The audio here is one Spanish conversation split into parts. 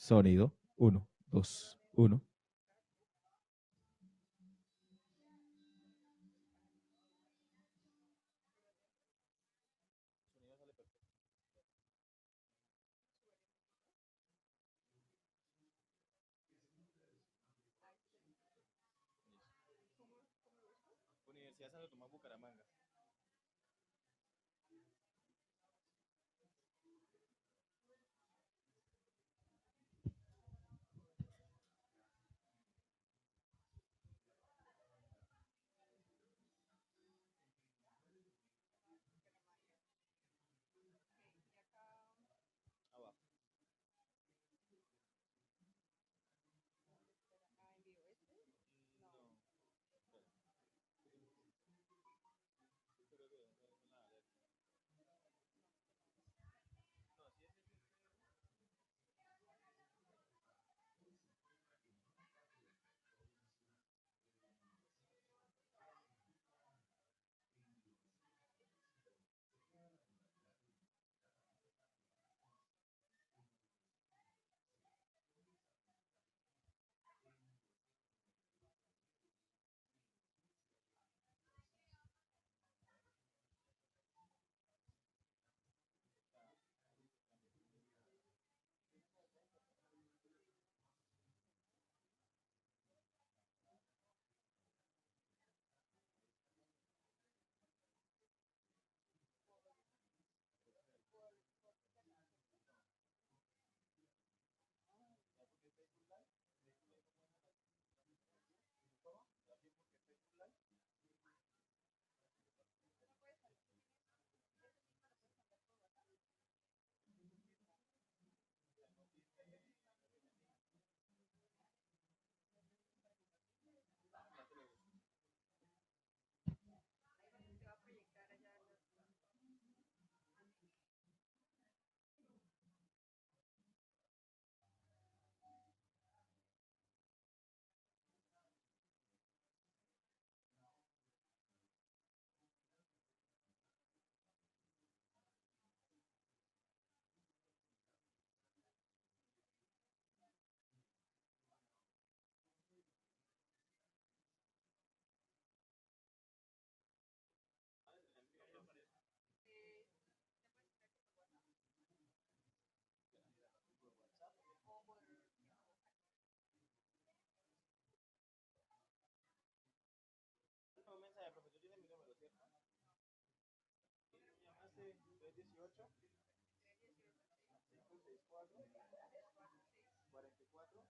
Sonido. Uno, dos, uno. Universidad Santo Tomás Bucaramanga. Un mensaje, profesor, tiene mi número, ¿cierto? Me llamaste 318 564 44 44.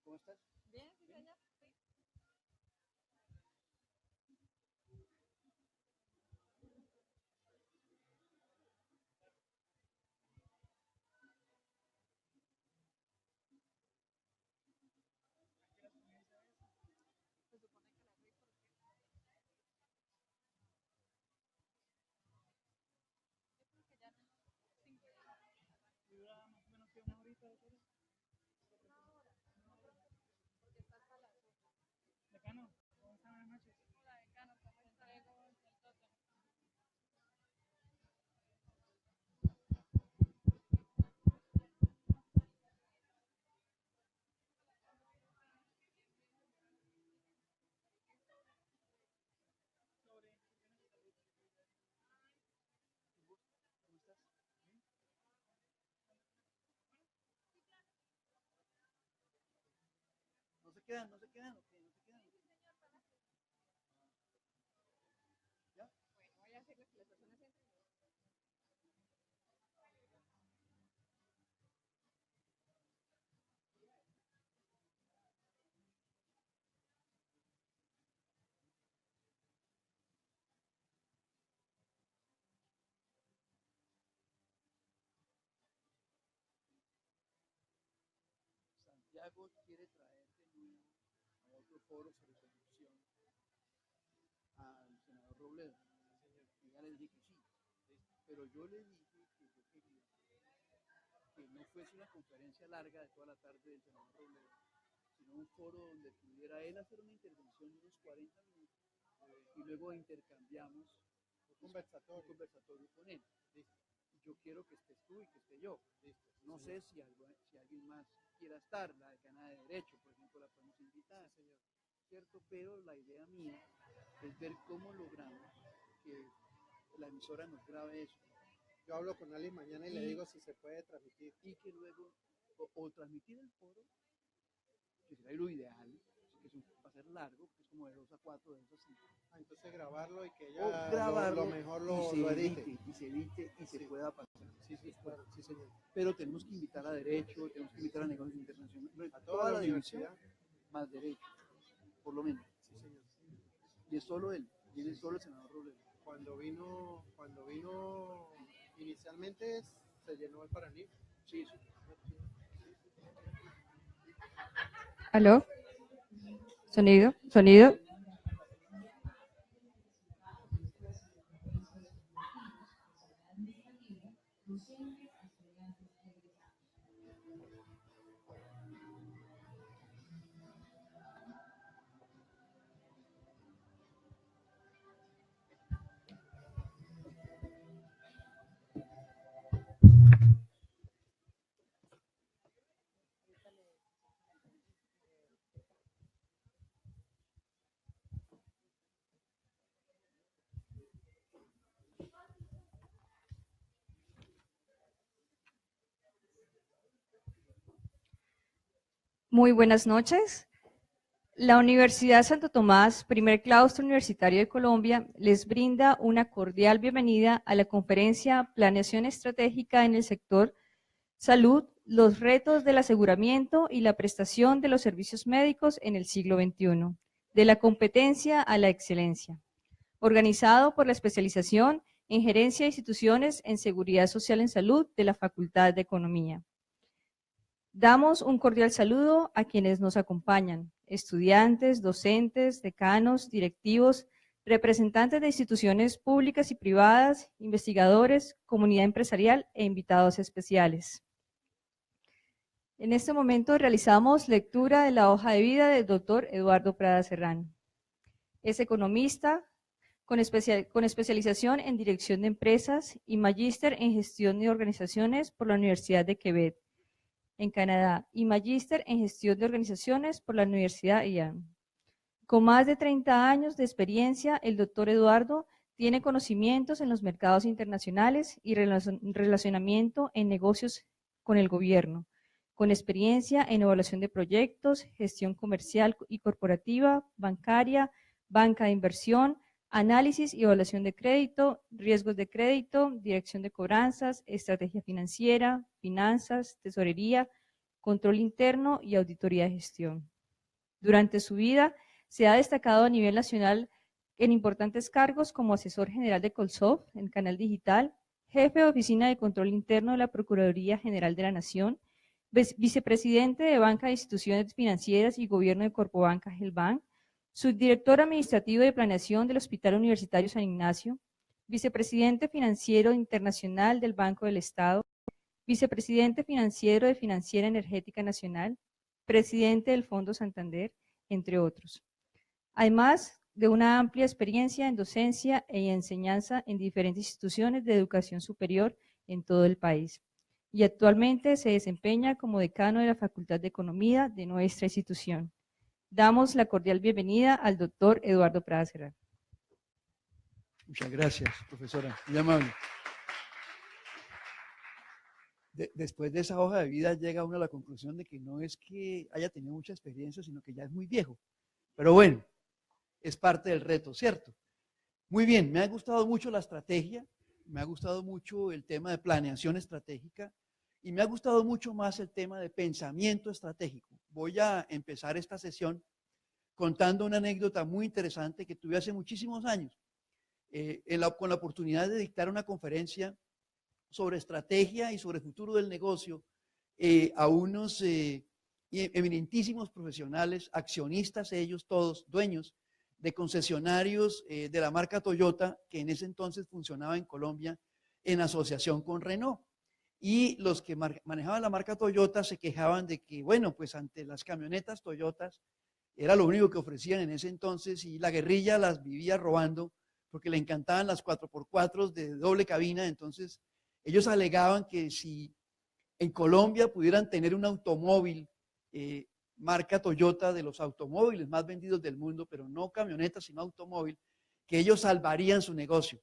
¿Cómo estás? Bien, sí, señor. Dura más o menos que una horita de todo. Decano, ¿cómo están? Buenas noches. Hola, decano, ¿cómo está? Luego el tótem. ¿Cómo estás? ¿Bien? No se quedan, no se quedan, ¿ok? No se quedan. ¿Ya? Bueno, voy a hacerle que las personas entren. Santiago quiere traer de nuevo a otro foro sobre corrupción al senador Robledo. Y ya le dije que sí. Pero yo le dije que yo quería que no fuese una conferencia larga de toda la tarde del senador Robledo, sino un foro donde pudiera él hacer una intervención de unos 40 minutos y luego intercambiamos un conversatorio con él. ¿Listo? Y yo quiero que estés tú y que esté yo. ¿Listo? No sé si alguien más quiera estar, la decana de Derecho, por ejemplo, la podemos invitar, señor. ¿Cierto? Pero la idea mía es ver cómo logramos que la emisora nos grabe eso. Yo hablo con Ali mañana y le digo si se puede transmitir. Y que luego, o transmitir el foro, que sería lo ideal, que va a ser largo, que es como de 2 a 4, de 2 a 5. Entonces grabarlo y que O ella grabarlo lo mejor y lo edite. Y se edite y se pueda pasar. Sí, sí, claro, sí, señor. Pero tenemos que invitar a Derecho, tenemos que invitar a Negocios Internacionales, A toda la división, universidad. más Derecho, por lo menos. Sí, señor. Y es solo él, viene solo el senador Robledo. Cuando vino inicialmente se llenó el Paraná. Sí, sí. ¿Aló? ¿Sonido? ¿Sonido? Muy buenas noches. La Universidad Santo Tomás, primer claustro universitario de Colombia, les brinda una cordial bienvenida a la conferencia Planeación Estratégica en el sector Salud, los retos del aseguramiento y la prestación de los servicios médicos en el siglo XXI, de la competencia a la excelencia, organizado por la especialización en Gerencia de Instituciones en Seguridad Social en Salud de la Facultad de Economía. Damos un cordial saludo a quienes nos acompañan, estudiantes, docentes, decanos, directivos, representantes de instituciones públicas y privadas, investigadores, comunidad empresarial e invitados especiales. En este momento realizamos lectura de la hoja de vida del doctor Eduardo Prada Serrano. Es economista con especialización en dirección de empresas y magíster en gestión de organizaciones por la Universidad de Quebec, en Canadá, y magíster en gestión de organizaciones por la Universidad IAM. Con más de 30 años de experiencia, el doctor Eduardo Tiene conocimientos en los mercados internacionales y relacionamiento en negocios con el gobierno, con experiencia en evaluación de proyectos, gestión comercial y corporativa, bancaria, banca de inversión, análisis y evaluación de crédito, riesgos de crédito, dirección de cobranzas, estrategia financiera, finanzas, tesorería, control interno y auditoría de gestión. Durante su vida se ha destacado a nivel nacional en importantes cargos como asesor general de Colsoft en Canal Digital, jefe de oficina de control interno de la Procuraduría General de la Nación, vicepresidente de Banca de Instituciones Financieras y Gobierno de Corpobanca Gelbank, subdirector administrativo de planeación del Hospital Universitario San Ignacio, vicepresidente financiero internacional del Banco del Estado, vicepresidente financiero de Financiera Energética Nacional, presidente del Fondo Santander, entre otros. Además de una amplia experiencia en docencia y enseñanza en diferentes instituciones de educación superior en todo el país. Y actualmente se desempeña como decano de la Facultad de Economía de nuestra institución. Damos la cordial bienvenida al doctor Eduardo Prada Serrano. Muchas gracias, profesora, muy amable. Después de esa hoja de vida llega uno a la conclusión de que no es que haya tenido mucha experiencia, sino que ya es muy viejo. Pero bueno, es parte del reto, ¿cierto? Muy bien, me ha gustado mucho la estrategia, me ha gustado mucho el tema de planeación estratégica y me ha gustado mucho más el tema de pensamiento estratégico. Voy a empezar esta sesión contando una anécdota muy interesante que tuve hace muchísimos años, con la oportunidad de dictar una conferencia sobre estrategia y sobre el futuro del negocio a unos eminentísimos profesionales, accionistas ellos todos, dueños de concesionarios de la marca Toyota, que en ese entonces funcionaba en Colombia en asociación con Renault. Y los que manejaban la marca Toyota se quejaban de que, bueno, pues ante las camionetas Toyotas era lo único que ofrecían en ese entonces y la guerrilla las vivía robando porque le encantaban las 4x4 de doble cabina. Entonces ellos alegaban que si en Colombia pudieran tener un automóvil marca Toyota, de los automóviles más vendidos del mundo, pero no camionetas sino automóvil, que ellos salvarían su negocio.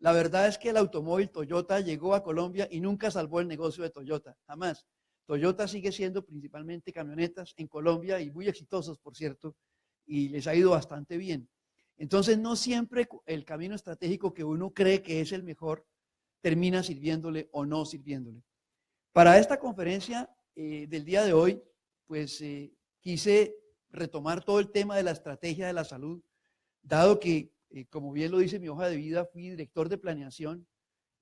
La verdad es que el automóvil Toyota llegó a Colombia y nunca salvó el negocio de Toyota, jamás. Toyota sigue siendo principalmente camionetas en Colombia y muy exitosos, por cierto, y les ha ido bastante bien. Entonces, no siempre el camino estratégico que uno cree que es el mejor termina sirviéndole o no sirviéndole. Para esta conferencia del día de hoy, pues quise retomar todo el tema de la estrategia de la salud, dado que, como bien lo dice mi hoja de vida, fui director de planeación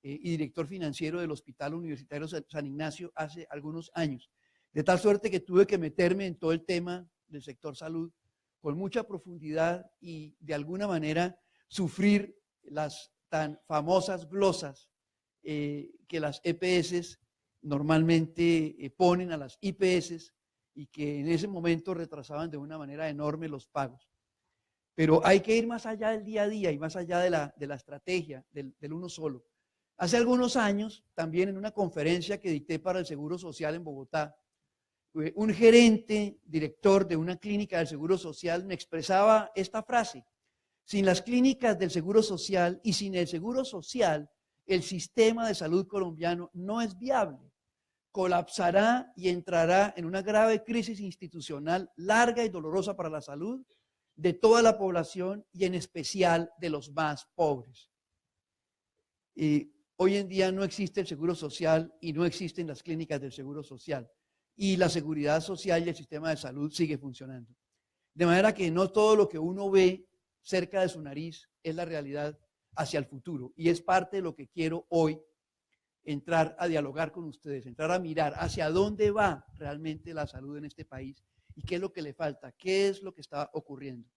y director financiero del Hospital Universitario San Ignacio hace algunos años, de tal suerte que tuve que meterme en todo el tema del sector salud con mucha profundidad y de alguna manera sufrir las tan famosas glosas que las EPS normalmente ponen a las IPS y que en ese momento retrasaban de una manera enorme los pagos. Pero hay que ir más allá del día a día y más allá de la estrategia, del uno solo. Hace algunos años, también en una conferencia que dicté para el Seguro Social en Bogotá, un gerente, director de una clínica del Seguro Social me expresaba esta frase: sin las clínicas del Seguro Social y sin el Seguro Social, el sistema de salud colombiano no es viable. Colapsará y entrará en una grave crisis institucional larga y dolorosa para la salud de toda la población y en especial de los más pobres. Hoy en día no existe el Seguro Social y no existen las clínicas del Seguro Social y la seguridad social y el sistema de salud sigue funcionando. De manera que no todo lo que uno ve cerca de su nariz es la realidad hacia el futuro y es parte de lo que quiero hoy entrar a dialogar con ustedes, entrar a mirar hacia dónde va realmente la salud en este país y qué es lo que le falta, qué es lo que está ocurriendo.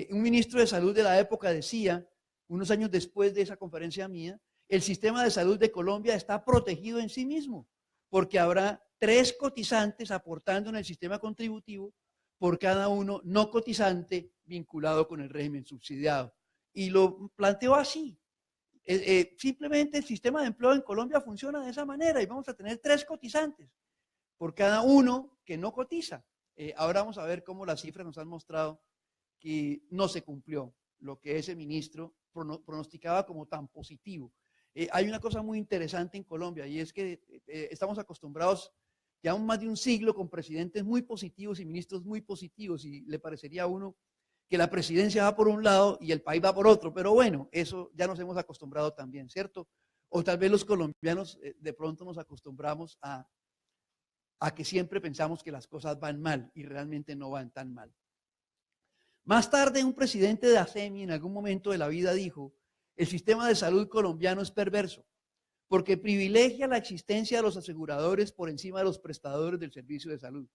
Un ministro de salud de la época decía, unos años después de esa conferencia mía, el sistema de salud de Colombia está protegido en sí mismo, porque habrá 3 cotizantes aportando en el sistema contributivo por cada uno no cotizante vinculado con el régimen subsidiado. Y lo planteó así. Simplemente el sistema de empleo en Colombia funciona de esa manera y vamos a tener 3 cotizantes por cada uno que no cotiza. Ahora vamos a ver cómo las cifras nos han mostrado que no se cumplió lo que ese ministro pronosticaba como tan positivo. Hay una cosa muy interesante en Colombia y es que estamos acostumbrados ya más de un siglo con presidentes muy positivos y ministros muy positivos y le parecería a uno que la presidencia va por un lado y el país va por otro, pero bueno, eso ya nos hemos acostumbrado también, ¿cierto? O tal vez los colombianos de pronto nos acostumbramos a que siempre pensamos que las cosas van mal y realmente no van tan mal. Más tarde, un presidente de ASEMI en algún momento de la vida dijo: el sistema de salud colombiano es perverso porque privilegia la existencia de los aseguradores por encima de los prestadores del servicio de salud.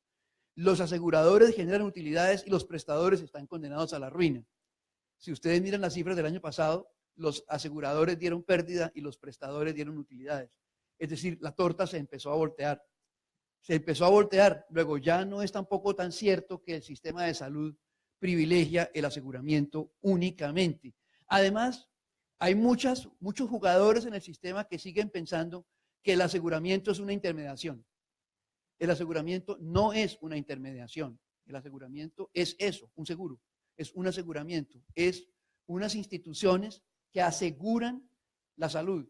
Los aseguradores generan utilidades y los prestadores están condenados a la ruina. Si ustedes miran las cifras del año pasado, los aseguradores dieron pérdida y los prestadores dieron utilidades. Es decir, la torta se empezó a voltear. Se empezó a voltear. Luego ya no es tampoco tan cierto que el sistema de salud privilegia el aseguramiento únicamente. Además, hay muchos jugadores en el sistema que siguen pensando que el aseguramiento es una intermediación. El aseguramiento no es una intermediación. El aseguramiento es eso, un seguro. Es un aseguramiento. Es unas instituciones que aseguran la salud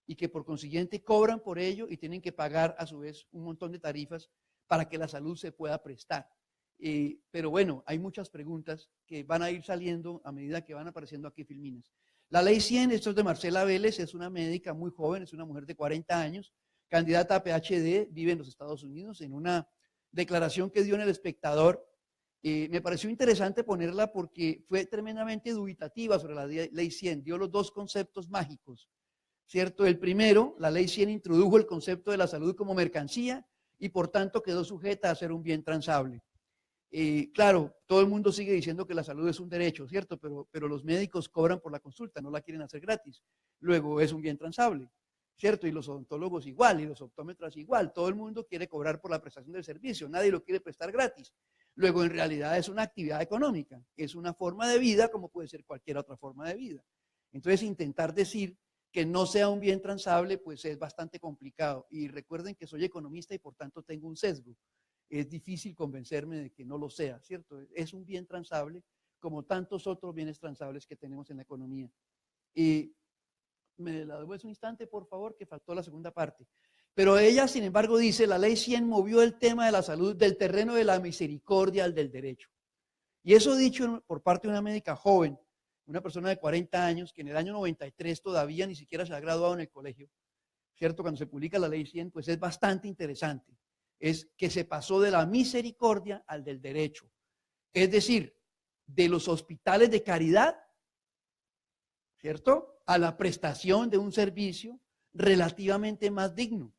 y que por consiguiente cobran por ello y tienen que pagar a su vez un montón de tarifas para que la salud se pueda prestar. Pero bueno, hay muchas preguntas que van a ir saliendo a medida que van apareciendo aquí filminas. La ley 100, esto es de Marcela Vélez, es una médica muy joven, es una mujer de 40 años, candidata a PhD, vive en los Estados Unidos. En una declaración que dio en El Espectador, me pareció interesante ponerla porque fue tremendamente dubitativa sobre la ley 100, dio los dos conceptos mágicos, ¿cierto? El primero, la ley 100 introdujo el concepto de la salud como mercancía y por tanto quedó sujeta a ser un bien transable. Claro, todo el mundo sigue diciendo que la salud es un derecho, ¿cierto? Pero los médicos cobran por la consulta, no la quieren hacer gratis. Luego es un bien transable, ¿cierto? Y los odontólogos igual, y los optómetras igual. Todo el mundo quiere cobrar por la prestación del servicio, nadie lo quiere prestar gratis. Luego en realidad es una actividad económica, es una forma de vida como puede ser cualquier otra forma de vida. Entonces intentar decir que no sea un bien transable pues es bastante complicado. Y recuerden que soy economista y por tanto tengo un sesgo. Es difícil convencerme de que no lo sea, ¿cierto? Es un bien transable como tantos otros bienes transables que tenemos en la economía. ¿Me la devuelves un instante, por favor? Que faltó la segunda parte. Pero ella, sin embargo, dice: la ley 100 movió el tema de la salud del terreno de la misericordia al del derecho. Y eso dicho por parte de una médica joven, una persona de 40 años, que en el año 93 todavía ni siquiera se ha graduado en el colegio, ¿cierto? Cuando se publica la ley 100, pues es bastante interesante. Es que se pasó de la misericordia al del derecho. Es decir, de los hospitales de caridad, ¿cierto?, a la prestación de un servicio relativamente más digno,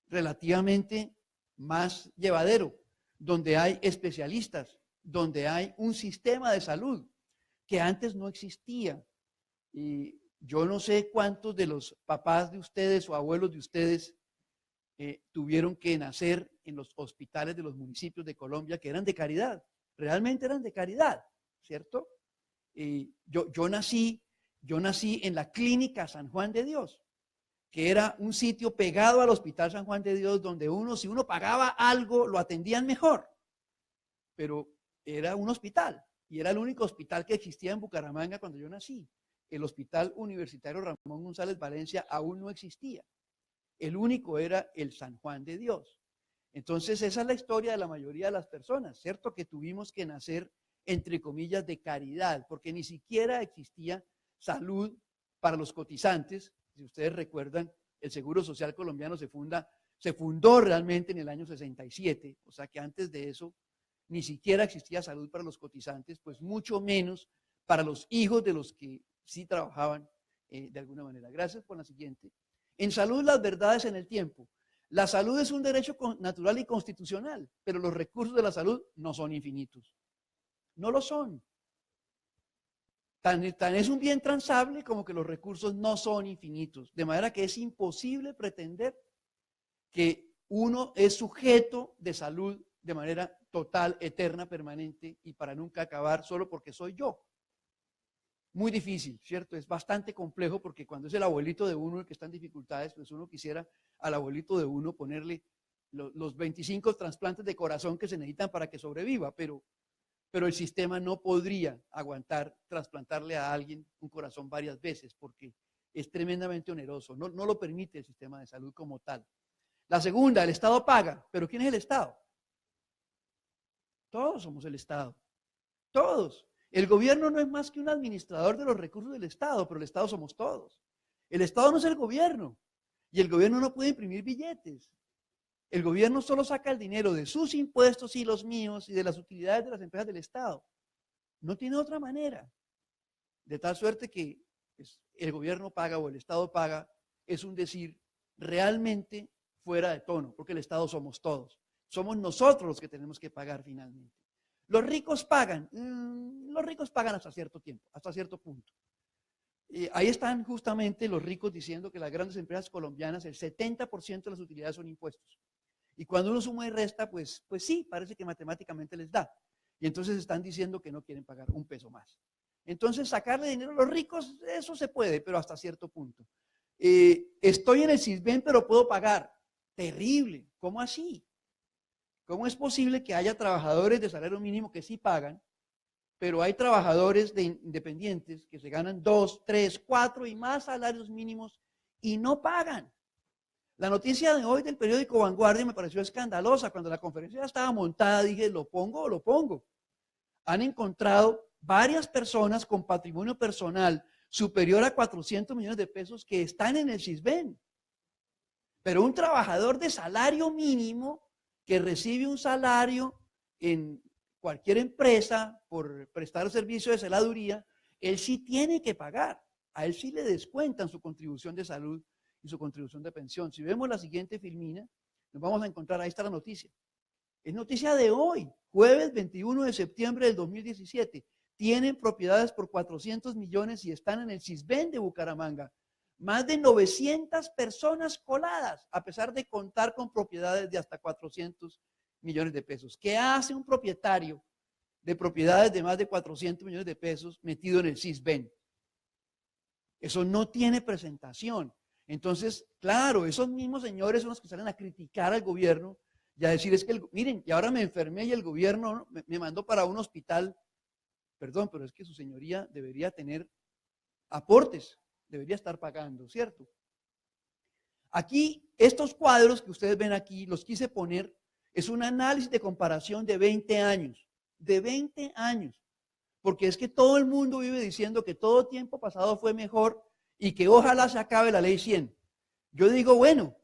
relativamente más llevadero, donde hay especialistas, donde hay un sistema de salud que antes no existía. Y yo no sé cuántos de los papás de ustedes o abuelos de ustedes tuvieron que nacer en los hospitales de los municipios de Colombia que eran de caridad, realmente eran de caridad, ¿cierto? Yo nací en la Clínica San Juan de Dios, que era un sitio pegado al Hospital San Juan de Dios donde si uno pagaba algo, lo atendían mejor, pero era un hospital y era el único hospital que existía en Bucaramanga cuando yo nací. El Hospital Universitario Ramón González Valencia aún no existía. El único era el San Juan de Dios. Entonces esa es la historia de la mayoría de las personas, ¿cierto? Que tuvimos que nacer, entre comillas, de caridad, porque ni siquiera existía salud para los cotizantes. Si ustedes recuerdan, el Seguro Social Colombiano se fundó realmente en el año 67, o sea que antes de eso ni siquiera existía salud para los cotizantes, pues mucho menos para los hijos de los que sí trabajaban de alguna manera. Gracias por la siguiente. En salud, las verdades en el tiempo. La salud es un derecho natural y constitucional, pero los recursos de la salud no son infinitos. No lo son. Tan es un bien transable como que los recursos no son infinitos. De manera que es imposible pretender que uno es sujeto de salud de manera total, eterna, permanente y para nunca acabar solo porque soy yo. Muy difícil, ¿cierto? Es bastante complejo porque cuando es el abuelito de uno el que está en dificultades, pues uno quisiera al abuelito de uno ponerle los 25 trasplantes de corazón que se necesitan para que sobreviva, pero pero el sistema no podría aguantar trasplantarle a alguien un corazón varias veces porque es tremendamente oneroso, no lo permite el sistema de salud como tal. La segunda, el Estado paga, pero ¿quién es el Estado? Todos somos el Estado, todos. El gobierno no es más que un administrador de los recursos del Estado, pero el Estado somos todos. El Estado no es el gobierno y el gobierno no puede imprimir billetes. El gobierno solo saca el dinero de sus impuestos y los míos y de las utilidades de las empresas del Estado. No tiene otra manera. De tal suerte que el gobierno paga o el Estado paga es un decir realmente fuera de tono, porque el Estado somos todos. Somos nosotros los que tenemos que pagar finalmente. Los ricos pagan hasta cierto tiempo, hasta cierto punto. Ahí están justamente los ricos diciendo que las grandes empresas colombianas, el 70% de las utilidades son impuestos. Y cuando uno suma y resta, pues sí, parece que matemáticamente les da. Y entonces están diciendo que no quieren pagar un peso más. Entonces, sacarle dinero a los ricos, eso se puede, pero hasta cierto punto. Estoy en el Sisbén, pero puedo pagar. Terrible. ¿Cómo así? ¿Cómo es posible que haya trabajadores de salario mínimo que sí pagan, pero hay trabajadores independientes que se ganan 2, 3, 4 y más salarios mínimos y no pagan? La noticia de hoy del periódico Vanguardia me pareció escandalosa. Cuando la conferencia ya estaba montada, dije, ¿lo pongo o lo pongo? Han encontrado varias personas con patrimonio personal superior a 400 millones de pesos que están en el Sisbén. Pero un trabajador de salario mínimo que recibe un salario en cualquier empresa por prestar servicio de celaduría, él sí tiene que pagar. A él sí le descuentan su contribución de salud y su contribución de pensión. Si vemos la siguiente filmina, nos vamos a encontrar, ahí está la noticia. Es noticia de hoy, jueves 21 de septiembre del 2017. Tienen propiedades por 400 millones y están en el Sisbén de Bucaramanga. Más de 900 personas coladas, a pesar de contar con propiedades de hasta 400 millones de pesos. ¿Qué hace un propietario de propiedades de más de 400 millones de pesos metido en el Sisbén? Eso no tiene presentación. Entonces, claro, esos mismos señores son los que salen a criticar al gobierno y a decir, es que, miren, y ahora me enfermé y el gobierno me mandó para un hospital. Perdón, pero es que su señoría debería tener aportes, debería estar pagando, ¿cierto? Aquí, estos cuadros que ustedes ven aquí, los quise poner, es un análisis de comparación de 20 años, porque es que todo el mundo vive diciendo que todo tiempo pasado fue mejor y que ojalá se acabe la ley 100. Yo digo, bueno,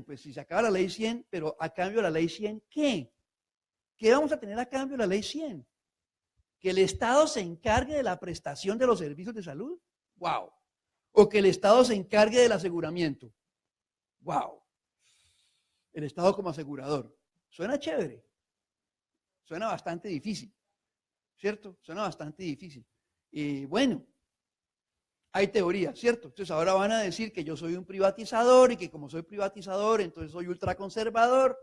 pues si se acaba la ley 100, pero a cambio de la ley 100, ¿qué? ¿Qué vamos a tener a cambio de la ley 100? ¿Que el Estado se encargue de la prestación de los servicios de salud? ¡Wow! ¿O que el Estado se encargue del aseguramiento? ¡Wow! El Estado como asegurador. Suena chévere. Suena bastante difícil. ¿Cierto? Suena bastante difícil. Bueno, hay teorías, ¿cierto? Entonces ahora van a decir que yo soy un privatizador y que como soy privatizador, entonces soy ultraconservador.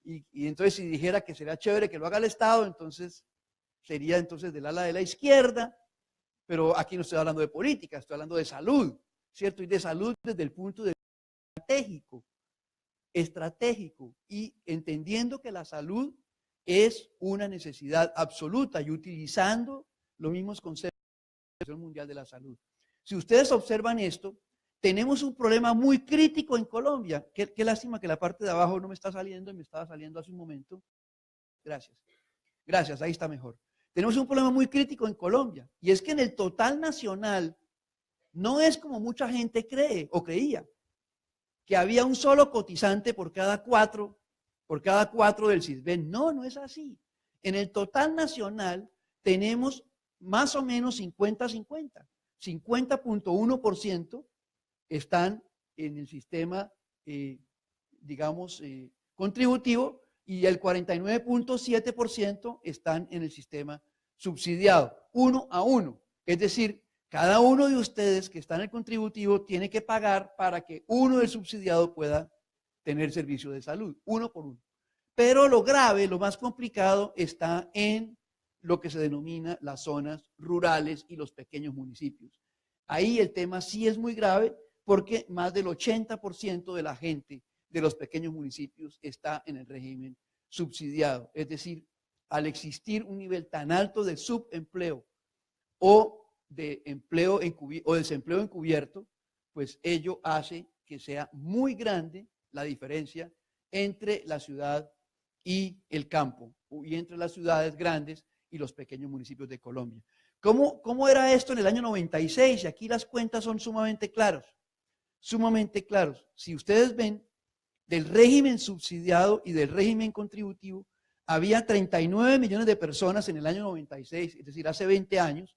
Y entonces si dijera que será chévere que lo haga el Estado, entonces sería entonces del ala de la izquierda. Pero aquí no estoy hablando de política, estoy hablando de salud, ¿cierto? Y de salud desde el punto de vista estratégico y entendiendo que la salud es una necesidad absoluta y utilizando los mismos conceptos de la Organización Mundial de la Salud. Si ustedes observan esto, tenemos un problema muy crítico en Colombia. Qué lástima que la parte de abajo no me está saliendo y me estaba saliendo hace un momento. Gracias, ahí está mejor. Tenemos un problema muy crítico en Colombia y es que en el total nacional no es como mucha gente cree o creía, que había un solo cotizante por cada cuatro del Sisbén. No, no es así. En el total nacional tenemos más o menos 50-50. 50.1% están en el sistema, contributivo y el 49.7% están en el sistema subsidiado, 1 a 1. Es decir, cada uno de ustedes que está en el contributivo tiene que pagar para que uno del subsidiado pueda tener servicio de salud, 1 por 1. Pero lo grave, lo más complicado está en lo que se denomina las zonas rurales y los pequeños municipios. Ahí el tema sí es muy grave porque más del 80% de la gente de los pequeños municipios está en el régimen subsidiado. Es decir, al existir un nivel tan alto de subempleo o de empleo o desempleo encubierto, pues ello hace que sea muy grande la diferencia entre la ciudad y el campo, y entre las ciudades grandes y los pequeños municipios de Colombia. ¿Cómo era esto en el año 96? Y aquí las cuentas son sumamente claras, sumamente claros. Si ustedes ven, del régimen subsidiado y del régimen contributivo, había 39 millones de personas en el año 96, es decir, hace 20 años,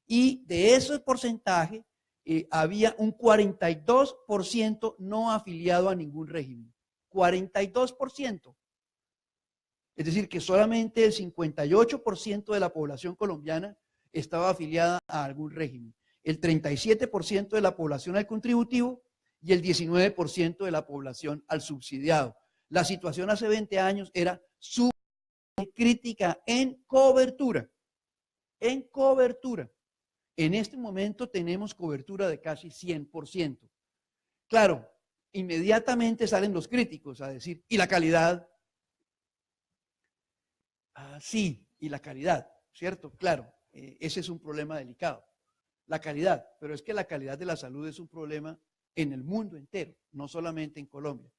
y de ese porcentaje había un 42% no afiliado a ningún régimen. 42%. Es decir, que solamente el 58% de la población colombiana estaba afiliada a algún régimen. El 37% de la población al contributivo y el 19% de la población al subsidiado. La situación hace 20 años era sumamente crítica en cobertura. En cobertura. En este momento tenemos cobertura de casi 100%. Claro, inmediatamente salen los críticos a decir, ¿y la calidad? Sí, y la calidad, ¿cierto? Claro, ese es un problema delicado. La calidad, pero es que la calidad de la salud es un problema en el mundo entero, no solamente en Colombia.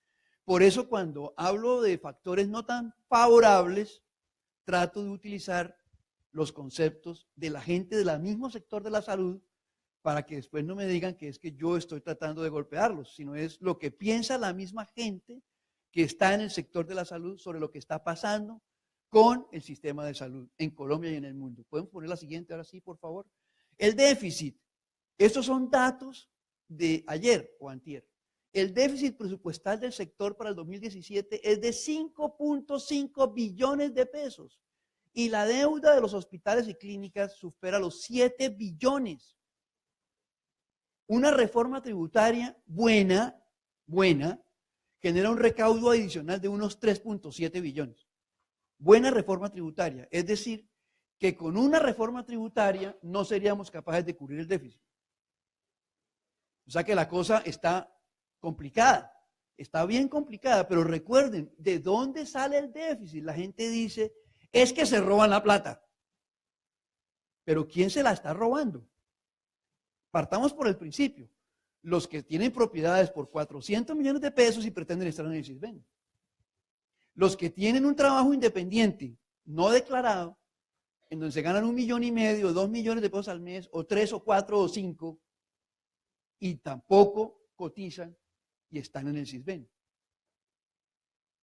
Por eso cuando hablo de factores no tan favorables, trato de utilizar los conceptos de la gente del mismo sector de la salud para que después no me digan que es que yo estoy tratando de golpearlos, sino es lo que piensa la misma gente que está en el sector de la salud sobre lo que está pasando con el sistema de salud en Colombia y en el mundo. ¿Pueden poner la siguiente ahora sí, por favor? El déficit. Estos son datos de ayer o antier. El déficit presupuestal del sector para el 2017 es de 5.5 billones de pesos y la deuda de los hospitales y clínicas supera los 7 billones. Una reforma tributaria buena, genera un recaudo adicional de unos 3.7 billones. Buena reforma tributaria, es decir, que con una reforma tributaria no seríamos capaces de cubrir el déficit. O sea que la cosa está complicada, está bien complicada, pero recuerden, ¿de dónde sale el déficit? La gente dice, es que se roban la plata. Pero ¿quién se la está robando? Partamos por el principio. Los que tienen propiedades por 400 millones de pesos y pretenden estar en el CISBEN. Los que tienen un trabajo independiente no declarado, en donde se ganan 1,5 millones, 2 millones de pesos al mes, o 3 o 4 o 5, y tampoco cotizan y están en el CISBEN.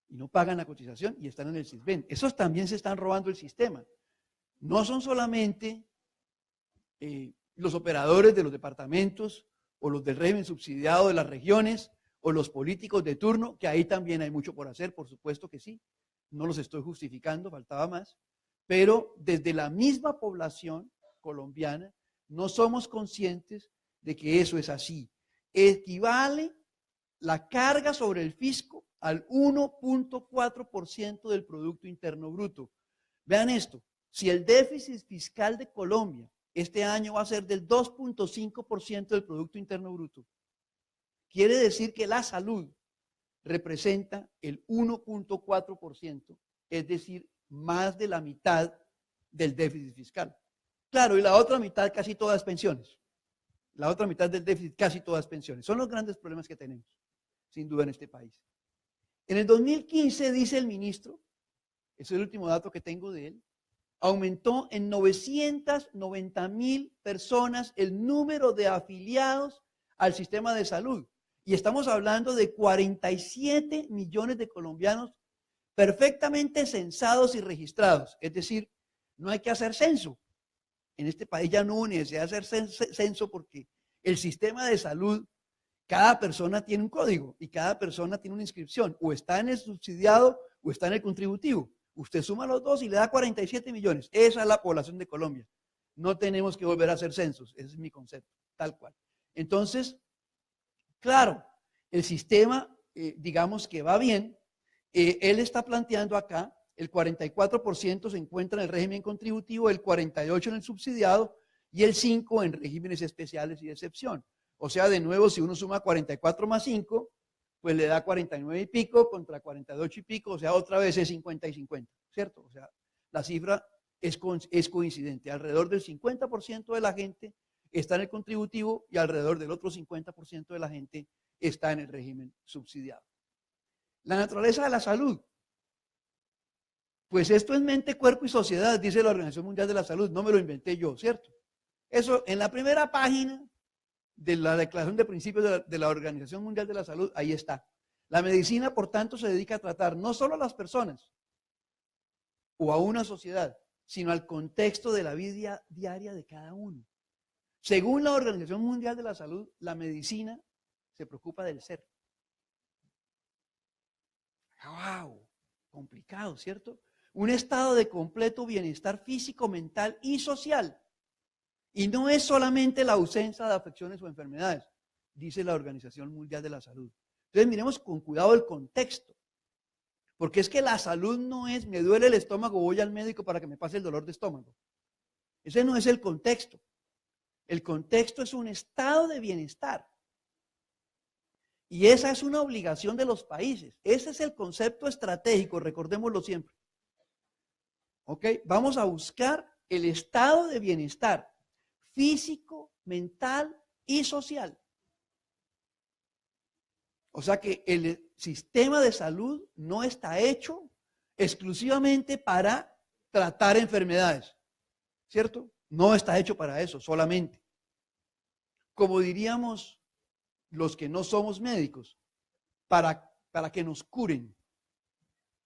Y no pagan la cotización y están en el CISBEN. Esos también se están robando el sistema. No son solamente los operadores de los departamentos o los del régimen subsidiado de las regiones o los políticos de turno, que ahí también hay mucho por hacer, por supuesto que sí. No los estoy justificando, faltaba más. Pero desde la misma población colombiana no somos conscientes de que eso es así. Equivale la carga sobre el fisco al 1.4% del Producto Interno Bruto. Vean esto, si el déficit fiscal de Colombia este año va a ser del 2.5% del Producto Interno Bruto, quiere decir que la salud representa el 1.4%, es decir, más de la mitad del déficit fiscal. Claro, y la otra mitad casi todas pensiones. La otra mitad del déficit casi todas pensiones. Son los grandes problemas que tenemos, sin duda, en este país. En el 2015, dice el ministro, ese es el último dato que tengo de él, aumentó en 990,000 personas el número de afiliados al sistema de salud. Y estamos hablando de 47 millones de colombianos perfectamente censados y registrados. Es decir, no hay que hacer censo. En este país ya no hubo necesidad de hacer censo porque el sistema de salud, cada persona tiene un código y cada persona tiene una inscripción. O está en el subsidiado o está en el contributivo. Usted suma los dos y le da 47 millones. Esa es la población de Colombia. No tenemos que volver a hacer censos. Ese es mi concepto, tal cual. Entonces, claro, el sistema, digamos que va bien. Él está planteando acá, el 44% se encuentra en el régimen contributivo, el 48% en el subsidiado y el 5% en regímenes especiales y de excepción. O sea, de nuevo, si uno suma 44 más 5, pues le da 49 y pico contra 48 y pico, o sea, otra vez es 50 y 50, ¿cierto? O sea, la cifra es coincidente. Alrededor del 50% de la gente está en el contributivo y alrededor del otro 50% de la gente está en el régimen subsidiado. La naturaleza de la salud. Pues esto es mente, cuerpo y sociedad, dice la Organización Mundial de la Salud. No me lo inventé yo, ¿cierto? Eso en la primera página de la Declaración de Principios de la Organización Mundial de la Salud, ahí está. La medicina, por tanto, se dedica a tratar no solo a las personas o a una sociedad, sino al contexto de la vida diaria de cada uno. Según la Organización Mundial de la Salud, la medicina se preocupa del ser. ¡Wow! Complicado, ¿cierto? Un estado de completo bienestar físico, mental y social. Y no es solamente la ausencia de afecciones o enfermedades, dice la Organización Mundial de la Salud. Entonces miremos con cuidado el contexto. Porque es que la salud no es, me duele el estómago, voy al médico para que me pase el dolor de estómago. Ese no es el contexto. El contexto es un estado de bienestar. Y esa es una obligación de los países. Ese es el concepto estratégico, recordémoslo siempre. ¿Ok? Vamos a buscar el estado de bienestar físico, mental y social. O sea que el sistema de salud no está hecho exclusivamente para tratar enfermedades, ¿cierto? No está hecho para eso solamente. Como diríamos los que no somos médicos, para que nos curen,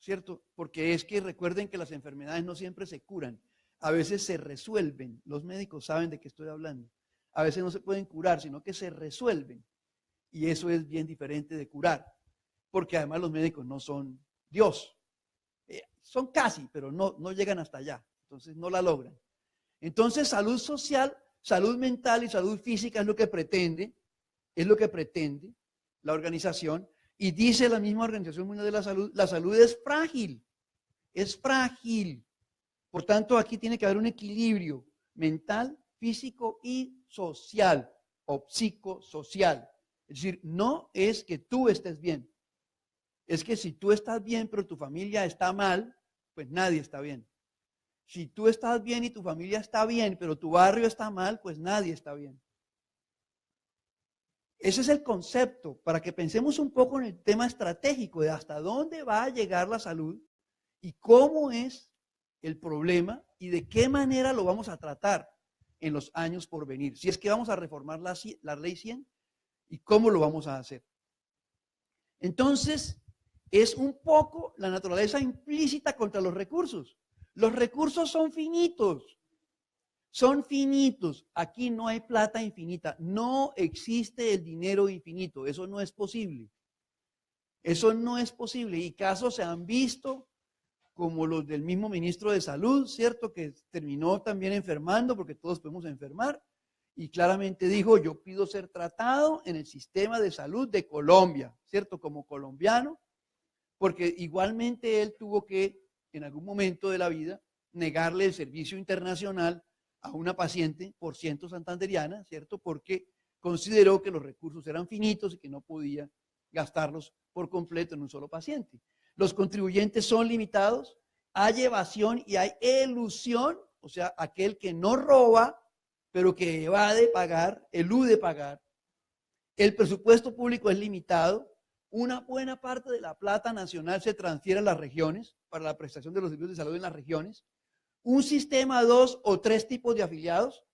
¿cierto? Porque es que recuerden que las enfermedades no siempre se curan, a veces se resuelven. Los médicos saben de qué estoy hablando. A veces no se pueden curar, sino que se resuelven. Y eso es bien diferente de curar, porque además los médicos no son Dios. Son casi, pero no llegan hasta allá. Entonces no la logran. Entonces salud social, salud mental y salud física es lo que pretende la organización. Y dice la misma Organización Mundial de la salud es frágil. Es frágil. Por tanto, aquí tiene que haber un equilibrio mental, físico y social o psicosocial. Es decir, no es que tú estés bien. Es que si tú estás bien pero tu familia está mal, pues nadie está bien. Si tú estás bien y tu familia está bien, pero tu barrio está mal, pues nadie está bien. Ese es el concepto, para que pensemos un poco en el tema estratégico de hasta dónde va a llegar la salud y cómo es el problema y de qué manera lo vamos a tratar en los años por venir. Si es que vamos a reformar la ley 100 y cómo lo vamos a hacer. Entonces, es un poco la naturaleza implícita contra los recursos. Los recursos son finitos. Son finitos. Aquí no hay plata infinita. No existe el dinero infinito. Eso no es posible. Eso no es posible. Y casos se han visto como los del mismo ministro de Salud, ¿cierto? Que terminó también enfermando, porque todos podemos enfermar. Y claramente dijo, yo pido ser tratado en el sistema de salud de Colombia, ¿cierto? Como colombiano, porque igualmente él tuvo que, en algún momento de la vida, negarle el servicio internacional a una paciente por ciento santanderiana, ¿cierto? Porque consideró que los recursos eran finitos y que no podía gastarlos por completo en un solo paciente. Los contribuyentes son limitados, hay evasión y hay elusión, o sea, aquel que no roba, pero que evade pagar, elude pagar. El presupuesto público es limitado. Una buena parte de la plata nacional se transfiere a las regiones para la prestación de los servicios de salud en las regiones. Un sistema, 2 o 3 tipos de afiliados,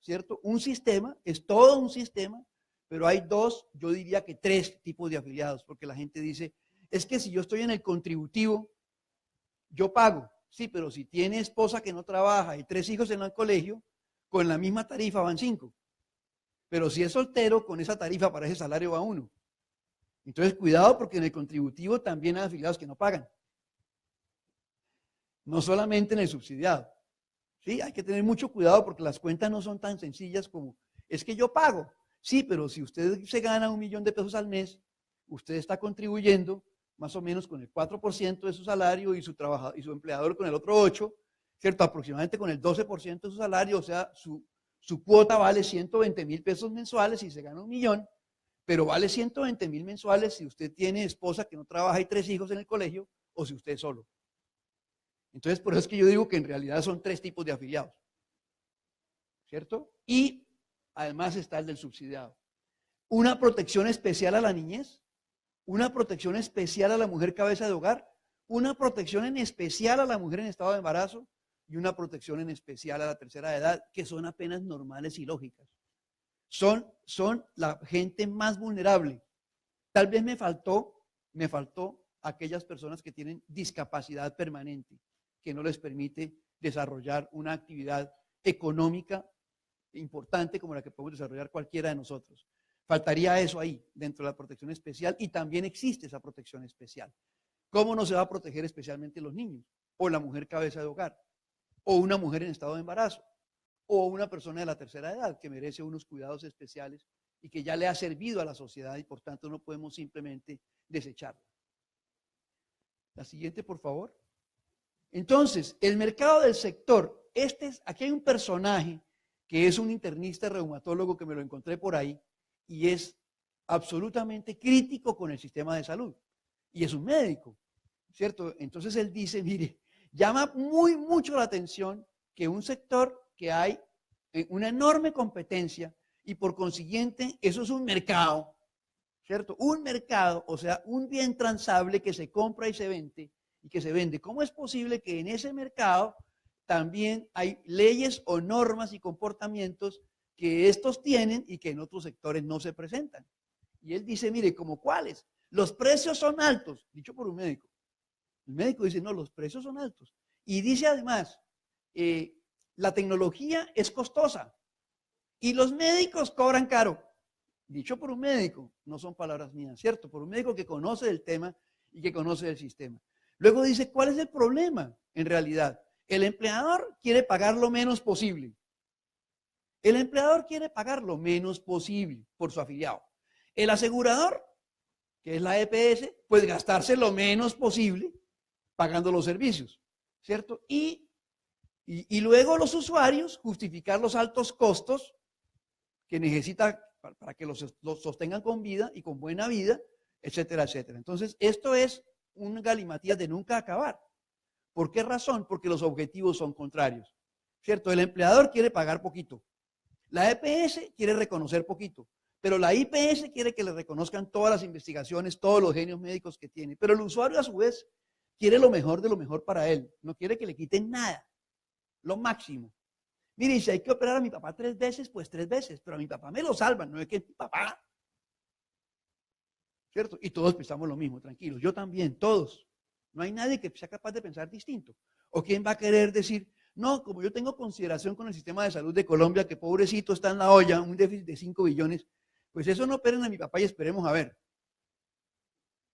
¿cierto? Un sistema, es todo un sistema, pero hay 2, yo diría que 3 tipos de afiliados, porque la gente dice, es que si yo estoy en el contributivo, yo pago. Sí, pero si tiene esposa que no trabaja y 3 hijos en el colegio, con la misma tarifa van 5. Pero si es soltero, con esa tarifa para ese salario va 1. Entonces, cuidado porque en el contributivo también hay afiliados que no pagan. No solamente en el subsidiado. Sí, hay que tener mucho cuidado porque las cuentas no son tan sencillas como, es que yo pago. Sí, pero si usted se gana $1 millón de pesos al mes, usted está contribuyendo más o menos con el 4% de su salario y su empleador con el otro 8%, ¿cierto? Aproximadamente con el 12% de su salario, o sea, su cuota vale 120,000 pesos mensuales si se gana $1 millón, pero vale 120,000 mensuales si usted tiene esposa que no trabaja y 3 hijos en el colegio o si usted es solo. Entonces, por eso es que yo digo que en realidad son 3 tipos de afiliados, ¿cierto? Y además está el del subsidiado. Una protección especial a la niñez, una protección especial a la mujer cabeza de hogar, una protección en especial a la mujer en estado de embarazo y una protección en especial a la tercera edad, que son apenas normales y lógicas. Son la gente más vulnerable. Tal vez me faltó aquellas personas que tienen discapacidad permanente, que no les permite desarrollar una actividad económica importante como la que podemos desarrollar cualquiera de nosotros. Faltaría eso ahí, dentro de la protección especial, y también existe esa protección especial. ¿Cómo no se va a proteger especialmente los niños? O la mujer cabeza de hogar, o una mujer en estado de embarazo, o una persona de la tercera edad que merece unos cuidados especiales y que ya le ha servido a la sociedad y por tanto no podemos simplemente desecharla. La siguiente, por favor. Entonces, el mercado del sector, aquí hay un personaje que es un internista reumatólogo que me lo encontré por ahí y es absolutamente crítico con el sistema de salud y es un médico, ¿cierto? Entonces él dice, mire, llama mucho la atención que un sector que hay una enorme competencia y por consiguiente eso es un mercado, ¿cierto? Un mercado, o sea, un bien transable que se compra y se vende. ¿Cómo es posible que en ese mercado también hay leyes o normas y comportamientos que estos tienen y que en otros sectores no se presentan? Y él dice, mire, ¿como cuáles? Los precios son altos, dicho por un médico. El médico dice, no, los precios son altos. Y dice además, la tecnología es costosa y los médicos cobran caro. Dicho por un médico, no son palabras mías, ¿cierto? Por un médico que conoce el tema y que conoce el sistema. Luego dice, ¿cuál es el problema en realidad? El empleador quiere pagar lo menos posible. El empleador quiere pagar lo menos posible por su afiliado. El asegurador, que es la EPS, pues gastarse lo menos posible pagando los servicios, ¿cierto? Y luego los usuarios justificar los altos costos que necesita para que los sostengan con vida y con buena vida, etcétera, etcétera. Entonces, esto es un galimatías de nunca acabar. ¿Por qué razón? Porque los objetivos son contrarios, ¿cierto? El empleador quiere pagar poquito, la EPS quiere reconocer poquito, pero la IPS quiere que le reconozcan todas las investigaciones, todos los genios médicos que tiene, pero el usuario a su vez quiere lo mejor de lo mejor para él, no quiere que le quiten nada, lo máximo. Mire, si hay que operar a mi papá 3 veces, pues 3 veces, pero a mi papá me lo salvan, no es que es mi papá, ¿cierto? Y todos pensamos lo mismo, tranquilos, yo también, todos. No hay nadie que sea capaz de pensar distinto. ¿O quién va a querer decir, no, como yo tengo consideración con el sistema de salud de Colombia, que pobrecito está en la olla, un déficit de 5 billones, pues eso no operen a mi papá y esperemos a ver?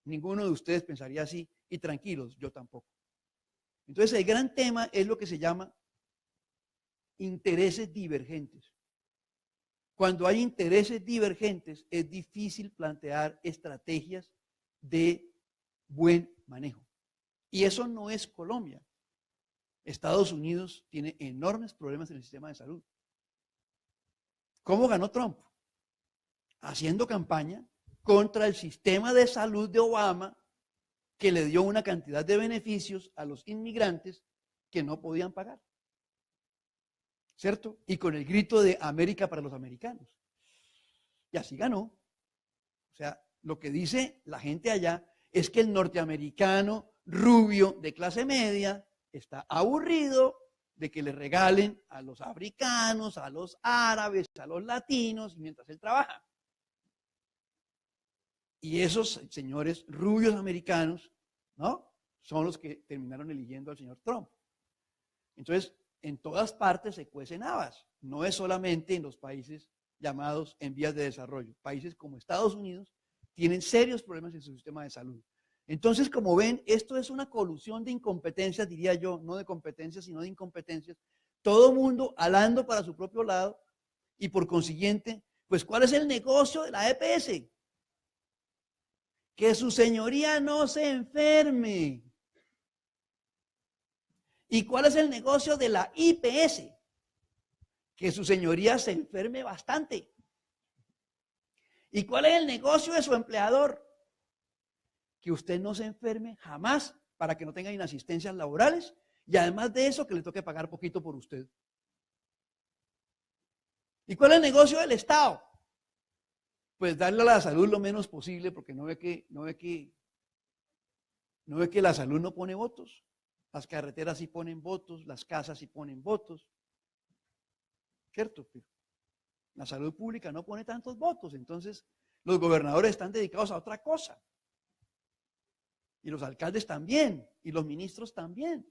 Ninguno de ustedes pensaría así, y tranquilos, yo tampoco. Entonces el gran tema es lo que se llama intereses divergentes. Cuando hay intereses divergentes es difícil plantear estrategias de buen manejo. Y eso no es Colombia. Estados Unidos tiene enormes problemas en el sistema de salud. ¿Cómo ganó Trump? Haciendo campaña contra el sistema de salud de Obama, que le dio una cantidad de beneficios a los inmigrantes que no podían pagar, ¿cierto? Y con el grito de América para los americanos. Y así ganó. O sea, lo que dice la gente allá es que el norteamericano rubio de clase media está aburrido de que le regalen a los africanos, a los árabes, a los latinos, mientras él trabaja. Y esos señores rubios americanos, ¿no?, son los que terminaron eligiendo al señor Trump. Entonces, en todas partes se cuecen habas. No es solamente en los países llamados en vías de desarrollo. Países como Estados Unidos tienen serios problemas en su sistema de salud. Entonces, como ven, esto es una colusión de incompetencias, diría yo, no de competencias, sino de incompetencias. Todo mundo alando para su propio lado y por consiguiente, pues, ¿cuál es el negocio de la EPS? Que su señoría no se enferme. ¿Y cuál es el negocio de la IPS? Que su señoría se enferme bastante. ¿Y cuál es el negocio de su empleador? Que usted no se enferme jamás para que no tenga inasistencias laborales Y además de eso, que le toque pagar poquito por usted. ¿Y cuál es el negocio del Estado? Pues darle a la salud lo menos posible, porque no ve que la salud no pone votos. Las carreteras sí ponen votos, las casas sí ponen votos. ¿Cierto? Pero la salud pública no pone tantos votos, entonces los gobernadores están dedicados a otra cosa. Y los alcaldes también, y los ministros también.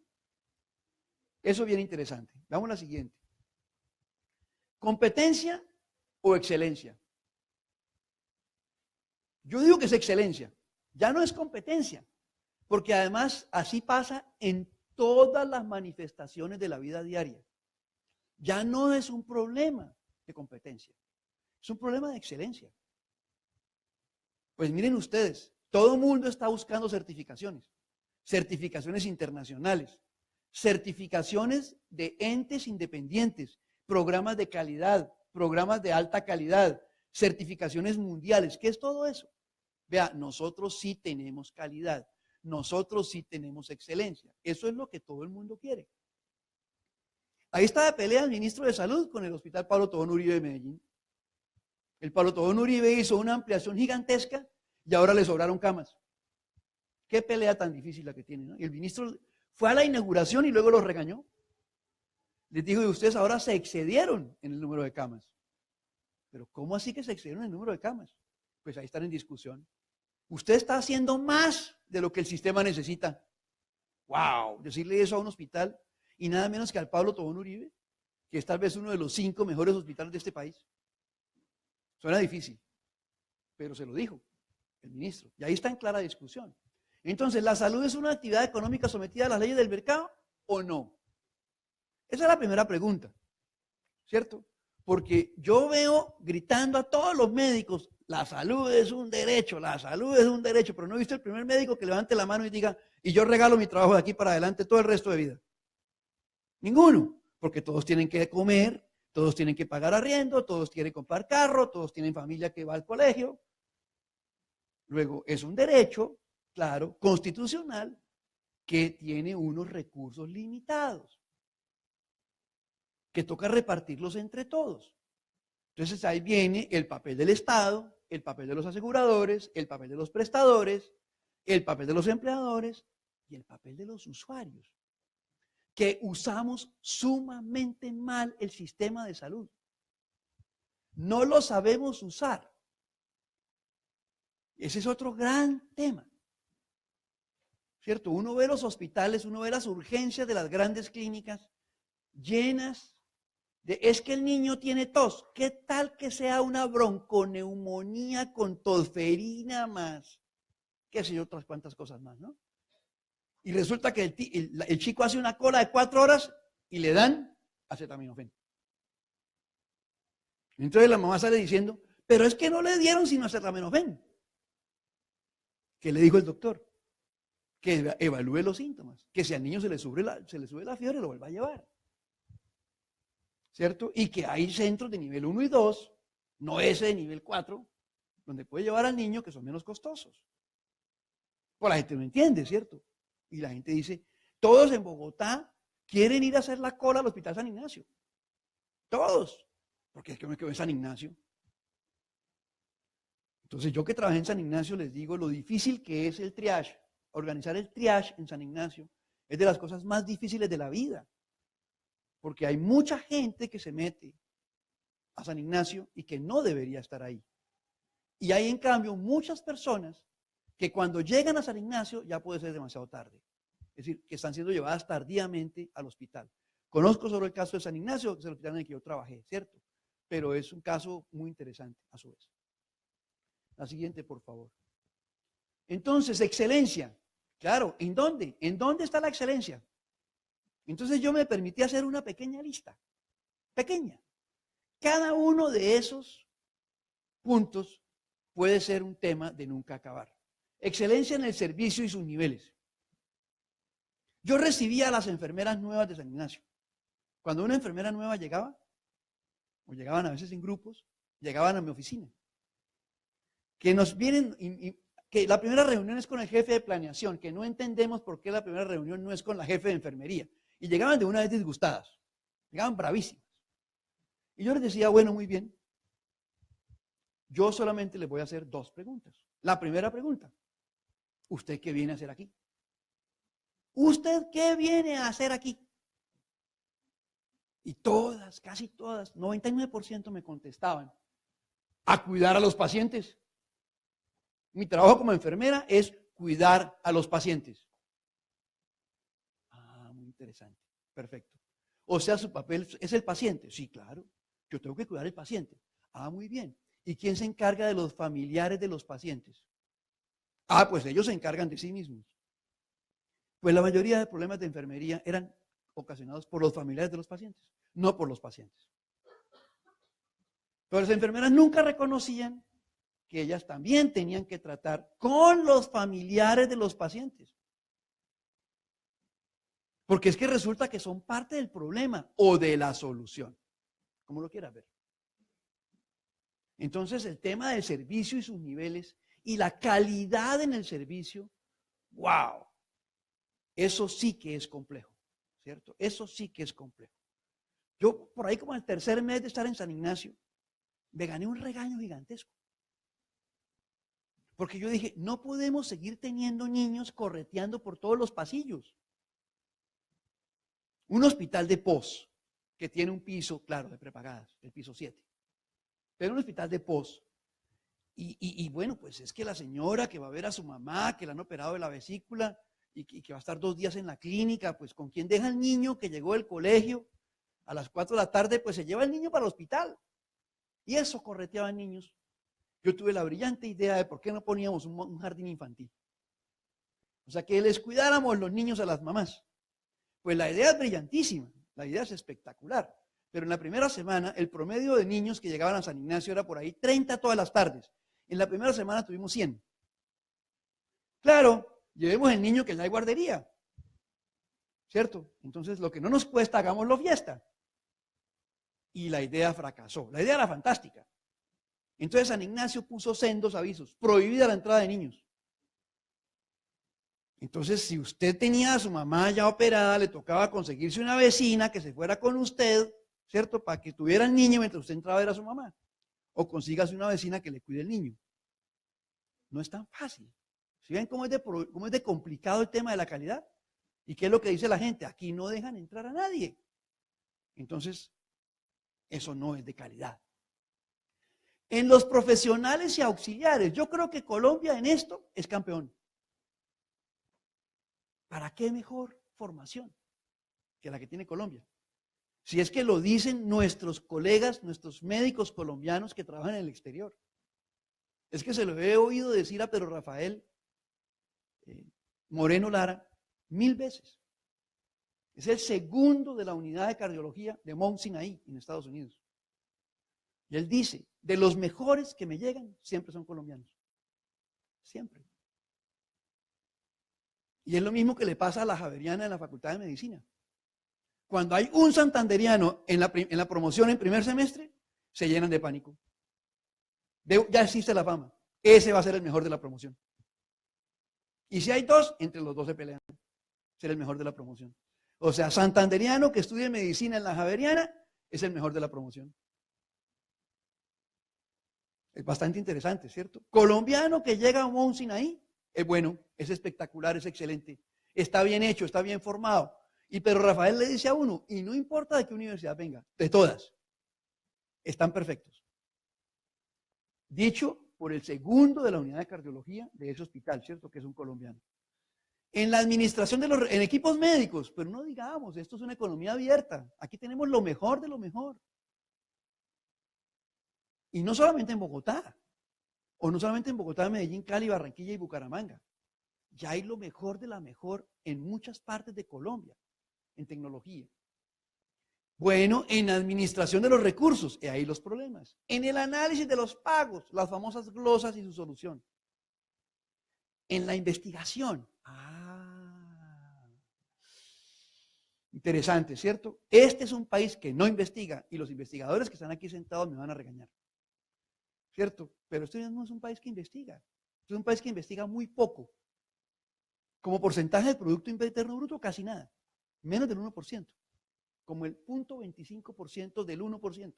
Eso es bien interesante. Veamos la siguiente. ¿Competencia o excelencia? Yo digo que es excelencia, ya no es competencia, porque además así pasa en todas las manifestaciones de la vida diaria. Ya no es un problema de competencia, es un problema de excelencia. Pues miren ustedes, todo el mundo está buscando certificaciones, certificaciones internacionales, certificaciones de entes independientes, programas de calidad, programas de alta calidad, certificaciones mundiales. ¿Qué es todo eso? Vea, nosotros sí tenemos calidad, nosotros sí tenemos excelencia. Eso es lo que todo el mundo quiere. Ahí está la pelea del ministro de Salud con el Hospital Pablo Tobón Uribe de Medellín. El Pablo Tobón Uribe hizo una ampliación gigantesca y ahora le sobraron camas. Qué pelea tan difícil la que tiene, ¿no? Y el ministro fue a la inauguración y luego los regañó. Les dijo, y ustedes ahora se excedieron en el número de camas. Pero ¿cómo así que se excedieron en el número de camas? Pues ahí están en discusión. Usted está haciendo más de lo que el sistema necesita. ¡Wow! Decirle eso a un hospital y nada menos que al Pablo Tobón Uribe, que es tal vez uno de los 5 mejores hospitales de este país. Suena difícil, pero se lo dijo el ministro. Y ahí está en clara discusión. Entonces, ¿la salud es una actividad económica sometida a las leyes del mercado o no? Esa es la primera pregunta, ¿cierto? Porque yo veo gritando a todos los médicos, la salud es un derecho, la salud es un derecho, pero no he visto el primer médico que levante la mano y diga, y yo regalo mi trabajo de aquí para adelante todo el resto de vida. Ninguno, porque todos tienen que comer, todos tienen que pagar arriendo, todos quieren comprar carro, todos tienen familia que va al colegio. Luego, es un derecho, claro, constitucional, que tiene unos recursos limitados, que toca repartirlos entre todos. Entonces ahí viene el papel del Estado, el papel de los aseguradores, el papel de los prestadores, el papel de los empleadores y el papel de los usuarios, que usamos sumamente mal el sistema de salud. No lo sabemos usar. Ese es otro gran tema. ¿Cierto? Uno ve los hospitales, uno ve las urgencias de las grandes clínicas llenas es que el niño tiene tos. ¿Qué tal que sea una bronconeumonía con tosferina más? Qué sé yo, otras cuantas cosas más, ¿no? Y resulta que el chico hace una cola de 4 horas y le dan acetaminofén. Entonces la mamá sale diciendo, pero es que no le dieron sino acetaminofén. ¿Qué le dijo el doctor? Que evalúe los síntomas, que si al niño se le sube la fiebre, lo vuelva a llevar. ¿Cierto? Y que hay centros de nivel 1 y 2, no ese de nivel 4, donde puede llevar al niño que son menos costosos. Pues la gente no entiende, ¿cierto? Y la gente dice, todos en Bogotá quieren ir a hacer la cola al Hospital San Ignacio. Todos. Porque es que me quedo en San Ignacio. Entonces yo que trabajé en San Ignacio les digo lo difícil que es el triage. Organizar el triage en San Ignacio es de las cosas más difíciles de la vida. Porque hay mucha gente que se mete a San Ignacio y que no debería estar ahí. Y hay en cambio muchas personas que cuando llegan a San Ignacio ya puede ser demasiado tarde. Es decir, que están siendo llevadas tardíamente al hospital. Conozco solo el caso de San Ignacio, que es el hospital en el que yo trabajé, ¿cierto? Pero es un caso muy interesante a su vez. La siguiente, por favor. Entonces, excelencia. Claro, ¿en dónde? ¿En dónde está la excelencia? Entonces yo me permití hacer una pequeña lista, pequeña. Cada uno de esos puntos puede ser un tema de nunca acabar. Excelencia en el servicio y sus niveles. Yo recibía a las enfermeras nuevas de San Ignacio. Cuando una enfermera nueva llegaba, o llegaban a veces en grupos, llegaban a mi oficina. Que nos vienen, que la primera reunión es con el jefe de planeación, que no entendemos por qué la primera reunión no es con la jefe de enfermería. Y llegaban de una vez disgustadas, llegaban bravísimas. Y yo les decía, bueno, muy bien, yo solamente les voy a hacer 2 preguntas. La primera pregunta, ¿usted qué viene a hacer aquí? ¿Usted qué viene a hacer aquí? Y todas, casi todas, 99% me contestaban, a cuidar a los pacientes. Mi trabajo como enfermera es cuidar a los pacientes. Ah, muy interesante, perfecto. O sea, su papel es el paciente. Sí, claro, yo tengo que cuidar al paciente. Ah, muy bien. ¿Y quién se encarga de los familiares de los pacientes? Ah, pues ellos se encargan de sí mismos. Pues la mayoría de problemas de enfermería eran ocasionados por los familiares de los pacientes, no por los pacientes. Pero las enfermeras nunca reconocían que ellas también tenían que tratar con los familiares de los pacientes. Porque es que resulta que son parte del problema o de la solución, como lo quieras ver. Entonces, el tema del servicio y sus niveles y la calidad en el servicio, wow, eso sí que es complejo, ¿cierto? Eso sí que es complejo. Yo, por ahí como el tercer mes de estar en San Ignacio, me gané un regaño gigantesco. Porque yo dije, no podemos seguir teniendo niños correteando por todos los pasillos. Un hospital de POS, que tiene un piso, claro, de prepagadas, el piso 7. Pero un hospital de POS. Y bueno, pues es que la señora que va a ver a su mamá, que le han operado de la vesícula y que va a estar 2 días en la clínica, pues con quién deja el niño que llegó del colegio a las 4 de la tarde, pues se lleva el niño para el hospital. Y eso correteaban niños. Yo tuve la brillante idea de por qué no poníamos un jardín infantil. O sea, que les cuidáramos los niños a las mamás. Pues la idea es brillantísima, la idea es espectacular. Pero en la primera semana, el promedio de niños que llegaban a San Ignacio era por ahí 30 todas las tardes. En la primera semana tuvimos 100. Claro, llevemos el niño que ya hay guardería, ¿cierto? Entonces, lo que no nos cuesta, hagámoslo fiesta. Y la idea fracasó. La idea era fantástica. Entonces San Ignacio puso sendos avisos, prohibida la entrada de niños. Entonces, si usted tenía a su mamá ya operada, le tocaba conseguirse una vecina que se fuera con usted, ¿cierto? Para que tuviera el niño mientras usted entraba a ver a su mamá. O consígase una vecina que le cuide el niño. No es tan fácil. ¿Sí ven cómo es de complicado el tema de la calidad? ¿Y qué es lo que dice la gente? Aquí no dejan entrar a nadie. Entonces, eso no es de calidad. En los profesionales y auxiliares, yo creo que Colombia en esto es campeón. ¿Para qué mejor formación que la que tiene Colombia? Si es que lo dicen nuestros colegas, nuestros médicos colombianos que trabajan en el exterior. Es que se lo he oído decir a Pedro Rafael Moreno Lara 1000 veces. Es el segundo de la unidad de cardiología de Mount Sinai en Estados Unidos. Y él dice, de los mejores que me llegan, siempre son colombianos. Siempre. Y es lo mismo que le pasa a la Javeriana de la Facultad de Medicina. Cuando hay un santanderiano en la promoción en primer semestre, se llenan de pánico. Ya existe la fama. Ese va a ser el mejor de la promoción. Y si hay 2, entre los 2 se pelean. Ser el mejor de la promoción. O sea, santanderiano que estudie medicina en la Javeriana es el mejor de la promoción. Es bastante interesante, ¿cierto? Colombiano que llega a Mount Sinai, es bueno, es espectacular, es excelente. Está bien hecho, está bien formado. Y Pedro Rafael le dice a uno, y no importa de qué universidad venga, de todas, están perfectos. Dicho por el segundo de la unidad de cardiología de ese hospital, ¿cierto? Que es un colombiano. En la administración en equipos médicos, pero no digamos, esto es una economía abierta. Aquí tenemos lo mejor de lo mejor. Y no solamente en Bogotá, o no solamente en Bogotá, Medellín, Cali, Barranquilla y Bucaramanga. Ya hay lo mejor de la mejor en muchas partes de Colombia, en tecnología. Bueno, en administración de los recursos, y ahí los problemas. En el análisis de los pagos, las famosas glosas y su solución. En la investigación. Interesante, ¿cierto? Este es un país que no investiga y los investigadores que están aquí sentados me van a regañar. ¿Cierto? Pero este no es un país que investiga. Este es un país que investiga muy poco. Como porcentaje del Producto Interno Bruto, casi nada. menos del 1%, como el 0.25% del 1%.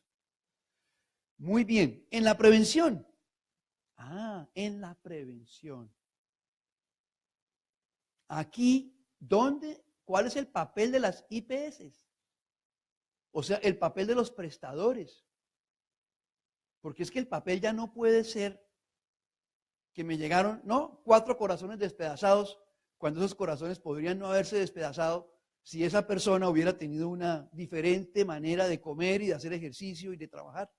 Muy bien, en la prevención. En la prevención. Aquí, ¿cuál es el papel de las IPS? O sea, el papel de los prestadores. Porque es que el papel ya no puede ser que me llegaron, ¿no? 4 corazones despedazados, cuando esos corazones podrían no haberse despedazado si esa persona hubiera tenido una diferente manera de comer y de hacer ejercicio y de trabajar.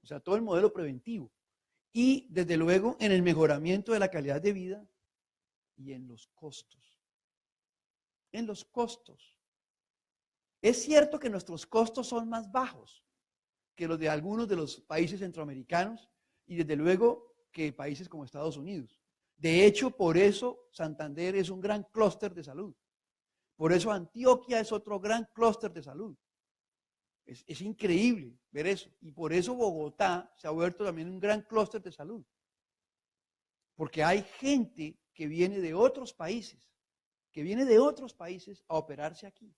O sea, todo el modelo preventivo. Y desde luego en el mejoramiento de la calidad de vida y en los costos. En los costos. Es cierto que nuestros costos son más bajos que los de algunos de los países centroamericanos y desde luego que países como Estados Unidos. De hecho, por eso Santander es un gran clúster de salud. Por eso Antioquia es otro gran clúster de salud. Es increíble ver eso. Y por eso Bogotá se ha vuelto también un gran clúster de salud. Porque hay gente que viene de otros países, a operarse aquí.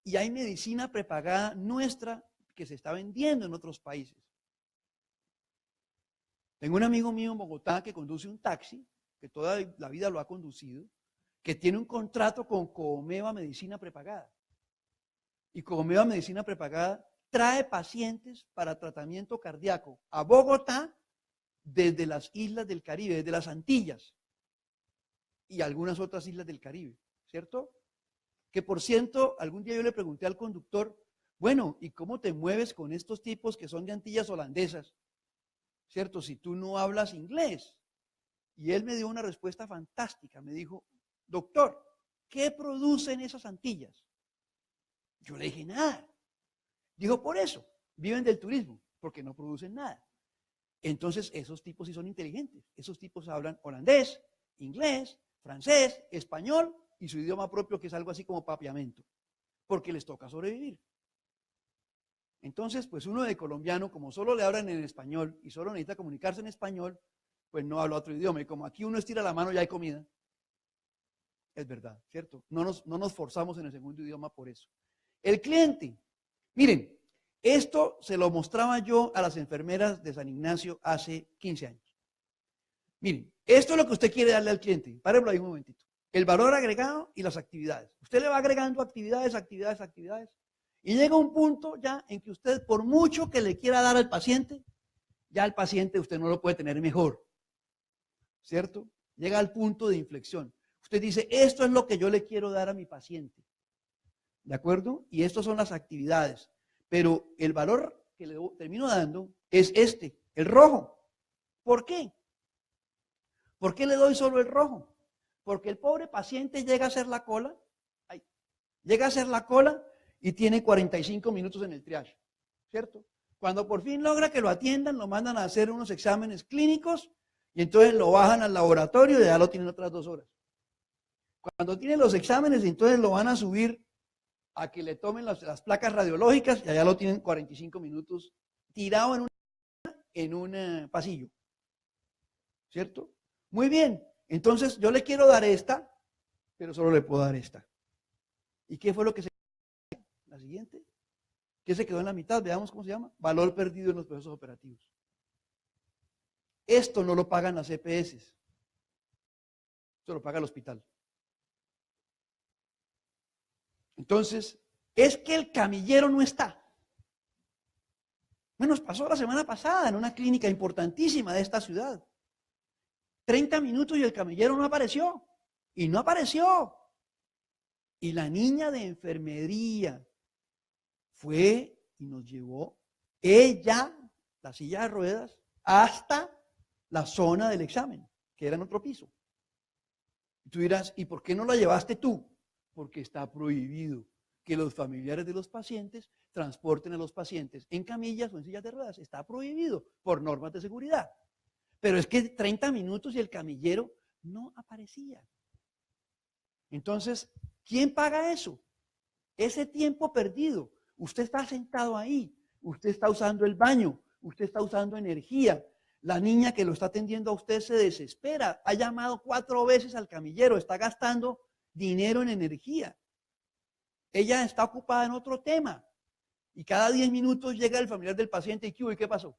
Y hay medicina prepagada nuestra que se está vendiendo en otros países. Tengo un amigo mío en Bogotá que conduce un taxi, que toda la vida lo ha conducido, que tiene un contrato con Comeva Medicina Prepagada. Y Comeva Medicina Prepagada trae pacientes para tratamiento cardíaco a Bogotá desde las islas del Caribe, desde las Antillas y algunas otras islas del Caribe, ¿cierto? Que por cierto, algún día yo le pregunté al conductor, bueno, ¿y cómo te mueves con estos tipos que son de Antillas holandesas? ¿Cierto? Si tú no hablas inglés. Y él me dio una respuesta fantástica. Me dijo, doctor, ¿qué producen esas Antillas? Yo le dije, nada. Dijo, por eso, viven del turismo, porque no producen nada. Entonces, esos tipos sí son inteligentes. Esos tipos hablan holandés, inglés, francés, español y su idioma propio, que es algo así como papiamento, porque les toca sobrevivir. Entonces, pues uno de colombiano, como solo le hablan en español y solo necesita comunicarse en español, pues no habla otro idioma. Y como aquí uno estira la mano, ya hay comida. Es verdad, ¿cierto? No nos forzamos en el segundo idioma por eso. El cliente. Miren, esto se lo mostraba yo a las enfermeras de San Ignacio hace 15 años. Miren, esto es lo que usted quiere darle al cliente. Párenlo ahí un momentito. El valor agregado y las actividades. Usted le va agregando actividades. Y llega un punto ya en que usted, por mucho que le quiera dar al paciente, ya al paciente usted no lo puede tener mejor. ¿Cierto? Llega al punto de inflexión. Usted dice, esto es lo que yo le quiero dar a mi paciente. ¿De acuerdo? Y estas son las actividades. Pero el valor que le termino dando es este, el rojo. ¿Por qué? ¿Por qué le doy solo el rojo? Porque el pobre paciente llega a hacer la cola, y tiene 45 minutos en el triage, ¿cierto? Cuando por fin logra que lo atiendan, lo mandan a hacer unos exámenes clínicos y entonces lo bajan al laboratorio y ya lo tienen otras 2 horas. Cuando tienen los exámenes, entonces lo van a subir a que le tomen las placas radiológicas y allá lo tienen 45 minutos tirado en un pasillo, ¿cierto? Muy bien, entonces yo le quiero dar esta, pero solo le puedo dar esta. ¿Y qué fue lo que se quedó? La siguiente. ¿Qué se quedó en la mitad? Veamos cómo se llama. Valor perdido en los procesos operativos. Esto no lo pagan las EPS. Esto lo paga el hospital. Entonces, es que el camillero no está. Bueno, nos pasó la semana pasada en una clínica importantísima de esta ciudad. 30 minutos y el camillero no apareció. Y no apareció. Y la niña de enfermería fue y nos llevó ella, la silla de ruedas, hasta la zona del examen, que era en otro piso. Y tú dirás, ¿y por qué no la llevaste tú? Porque está prohibido que los familiares de los pacientes transporten a los pacientes en camillas o en sillas de ruedas. Está prohibido por normas de seguridad. Pero es que 30 minutos y el camillero no aparecía. Entonces, ¿quién paga eso? Ese tiempo perdido. Usted está sentado ahí, usted está usando el baño, usted está usando energía. La niña que lo está atendiendo a usted se desespera. Ha llamado 4 veces al camillero, está gastando dinero en energía. Ella está ocupada en otro tema. Y cada 10 minutos llega el familiar del paciente y ¿qué pasó?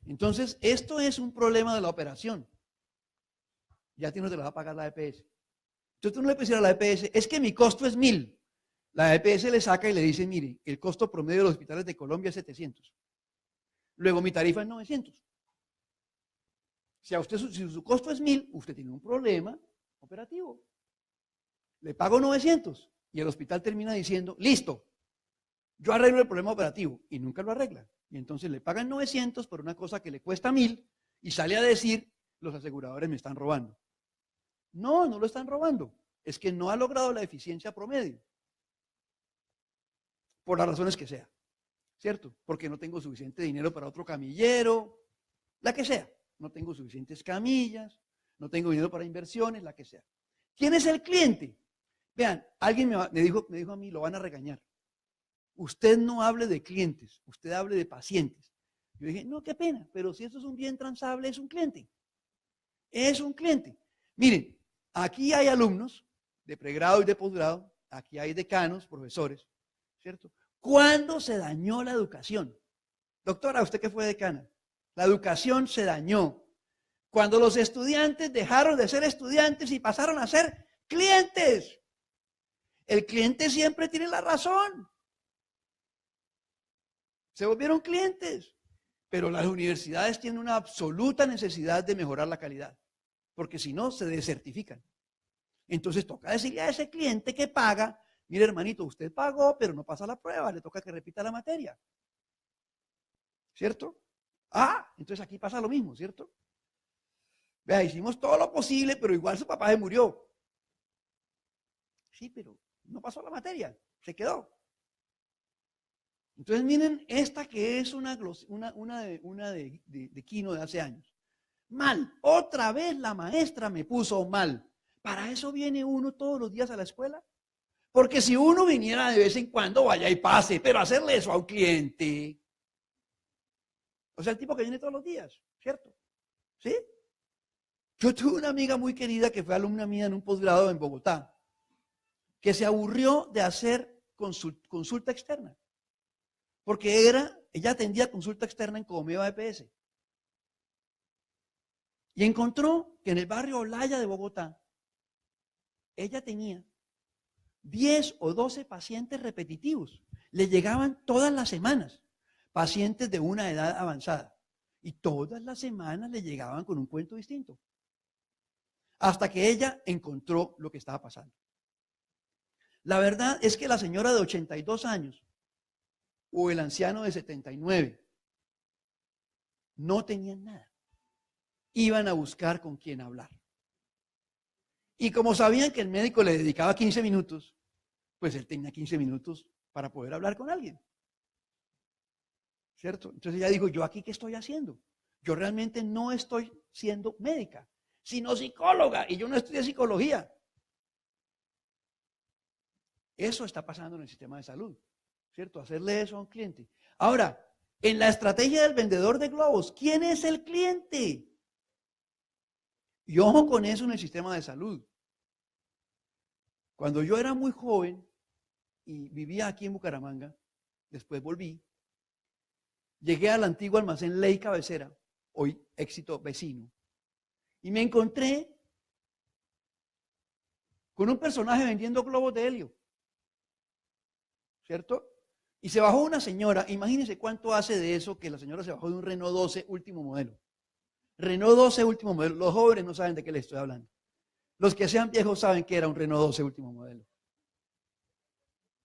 Entonces, esto es un problema de la operación. Ya a ti no te lo va a pagar la EPS. Entonces tú no le puedes decir a la EPS, es que mi costo es 1.000. La EPS le saca y le dice, mire, el costo promedio de los hospitales de Colombia es 700. Luego mi tarifa es 900. Si su costo es 1.000, usted tiene un problema operativo. Le pago 900 y el hospital termina diciendo, listo, yo arreglo el problema operativo y nunca lo arregla. Y entonces le pagan 900 por una cosa que le cuesta 1.000 y sale a decir, los aseguradores me están robando. No, no lo están robando. Es que no ha logrado la eficiencia promedio. Por las razones que sea. ¿Cierto? Porque no tengo suficiente dinero para otro camillero, la que sea. No tengo suficientes camillas, no tengo dinero para inversiones, la que sea. ¿Quién es el cliente? Vean, alguien me dijo a mí, lo van a regañar. Usted no hable de clientes, usted hable de pacientes. Yo dije, no, qué pena, pero si esto es un bien transable, es un cliente. Es un cliente. Miren, aquí hay alumnos de pregrado y de posgrado, aquí hay decanos, profesores, ¿cierto? ¿Cuándo se dañó la educación? Doctora, usted que fue decana, la educación se dañó cuando los estudiantes dejaron de ser estudiantes y pasaron a ser clientes. El cliente siempre tiene la razón. Se volvieron clientes. Pero las universidades tienen una absoluta necesidad de mejorar la calidad, porque si no, se desertifican. Entonces toca decirle a ese cliente que paga, mire hermanito, usted pagó, pero no pasa la prueba, le toca que repita la materia. ¿Cierto? Entonces aquí pasa lo mismo, ¿cierto? Vea, hicimos todo lo posible, pero igual su papá se murió. Sí, pero no pasó la materia, se quedó. Entonces miren esta que es una de Quino de hace años. Mal, otra vez la maestra me puso mal. ¿Para eso viene uno todos los días a la escuela? Porque si uno viniera de vez en cuando, vaya y pase, pero hacerle eso a un cliente. O sea, el tipo que viene todos los días, ¿cierto? ¿Sí? Yo tuve una amiga muy querida que fue alumna mía en un posgrado en Bogotá, que se aburrió de hacer consulta externa. Porque ella atendía consulta externa en Comeva EPS. Y encontró que en el barrio Olaya de Bogotá, ella tenía 10 o 12 pacientes repetitivos. Le llegaban todas las semanas, pacientes de una edad avanzada. Y todas las semanas le llegaban con un cuento distinto. Hasta que ella encontró lo que estaba pasando. La verdad es que la señora de 82 años o el anciano de 79 no tenían nada. Iban a buscar con quién hablar. Y como sabían que el médico le dedicaba 15 minutos, pues él tenía 15 minutos para poder hablar con alguien. ¿Cierto? Entonces ella dijo, ¿yo aquí qué estoy haciendo? Yo realmente no estoy siendo médica, sino psicóloga, y yo no estudié psicología. Eso está pasando en el sistema de salud, ¿cierto? Hacerle eso a un cliente. Ahora, en la estrategia del vendedor de globos, ¿quién es el cliente? Y ojo con eso en el sistema de salud. Cuando yo era muy joven y vivía aquí en Bucaramanga, después volví, llegué al antiguo almacén Ley Cabecera, hoy Éxito Vecino, y me encontré con un personaje vendiendo globos de helio, ¿cierto? Y se bajó una señora, imagínense cuánto hace de eso que la señora se bajó de un Renault 12 último modelo. Renault 12 último modelo, los jóvenes no saben de qué les estoy hablando. Los que sean viejos saben que era un Renault 12 último modelo.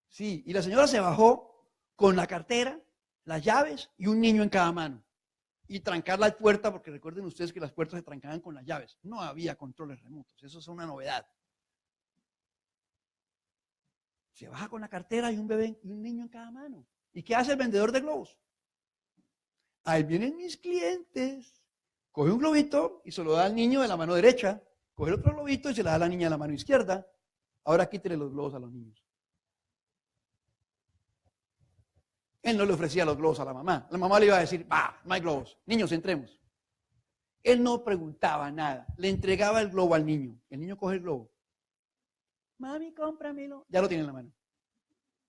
Sí, y la señora se bajó con la cartera, las llaves y un niño en cada mano. Y trancar la puerta, porque recuerden ustedes que las puertas se trancaban con las llaves. No había controles remotos, eso es una novedad. Se baja con la cartera y un bebé y un niño en cada mano. ¿Y qué hace el vendedor de globos? Ahí vienen mis clientes. Coge un globito y se lo da al niño de la mano derecha. Coge el otro globito y se lo da a la niña de la mano izquierda. Ahora quítele los globos a los niños. Él no le ofrecía los globos a la mamá. La mamá le iba a decir, no hay globos. Niños, entremos. Él no preguntaba nada, le entregaba el globo al niño. El niño coge el globo. Mami, cómpramelo. Ya lo tiene en la mano.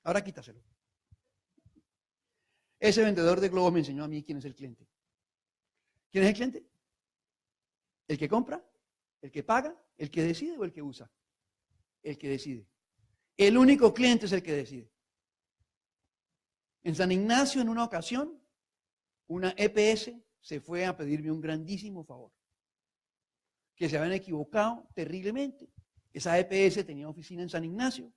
Ahora quítaselo. Ese vendedor de globos me enseñó a mí quién es el cliente. ¿Quién es el cliente? ¿El que compra? ¿El que paga? ¿El que decide o el que usa? El que decide. El único cliente es el que decide. En San Ignacio, en una ocasión, una EPS se fue a pedirme un grandísimo favor. Que se habían equivocado terriblemente. Esa EPS tenía oficina en San Ignacio.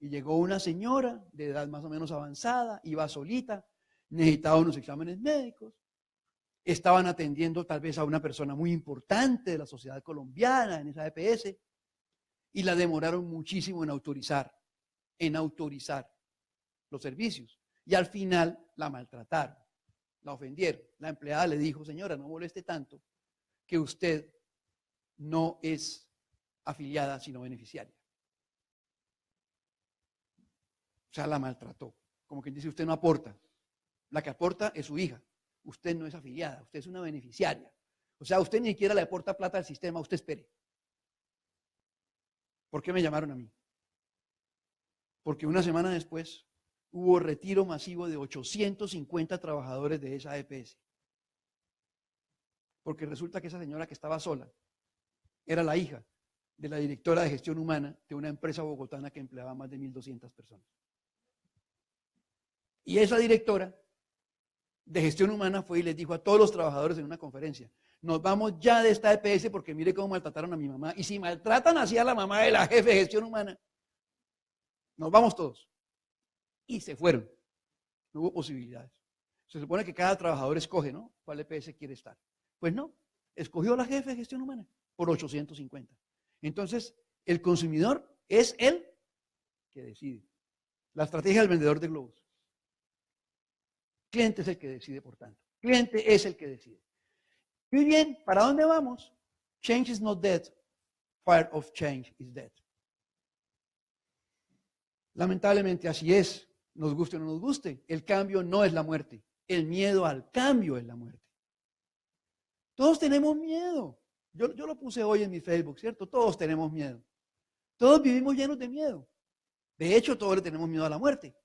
Y llegó una señora de edad más o menos avanzada, iba solita, necesitaba unos exámenes médicos. Estaban atendiendo tal vez a una persona muy importante de la sociedad colombiana en esa EPS. Y la demoraron muchísimo en autorizar los servicios. Y al final la maltrataron, la ofendieron. La empleada le dijo, señora, no moleste tanto, que usted no es afiliada, sino beneficiaria. O sea, la maltrató. Como quien dice, usted no aporta. La que aporta es su hija. Usted no es afiliada, usted es una beneficiaria. O sea, usted ni siquiera le aporta plata al sistema, usted espere. ¿Por qué me llamaron a mí? Porque una semana después hubo retiro masivo de 850 trabajadores de esa EPS. Porque resulta que esa señora que estaba sola era la hija de la directora de gestión humana de una empresa bogotana que empleaba más de 1.200 personas. Y esa directora de gestión humana fue y les dijo a todos los trabajadores en una conferencia, nos vamos ya de esta EPS porque mire cómo maltrataron a mi mamá. Y si maltratan así a la mamá de la jefe de gestión humana, nos vamos todos. Y se fueron. No hubo posibilidades. Se supone que cada trabajador escoge, ¿no? ¿Cuál EPS quiere estar? Pues no, escogió la jefe de gestión humana por 850. Entonces, el consumidor es el que decide. La estrategia del vendedor de globos. Cliente es el que decide, por tanto. Cliente es el que decide. Muy bien, ¿para dónde vamos? Change is not dead. Fear of change is dead. Lamentablemente así es, nos guste o no nos guste. El cambio no es la muerte. El miedo al cambio es la muerte. Todos tenemos miedo. Yo lo puse hoy en mi Facebook, ¿cierto? Todos tenemos miedo. Todos vivimos llenos de miedo. De hecho, todos le tenemos miedo a la muerte.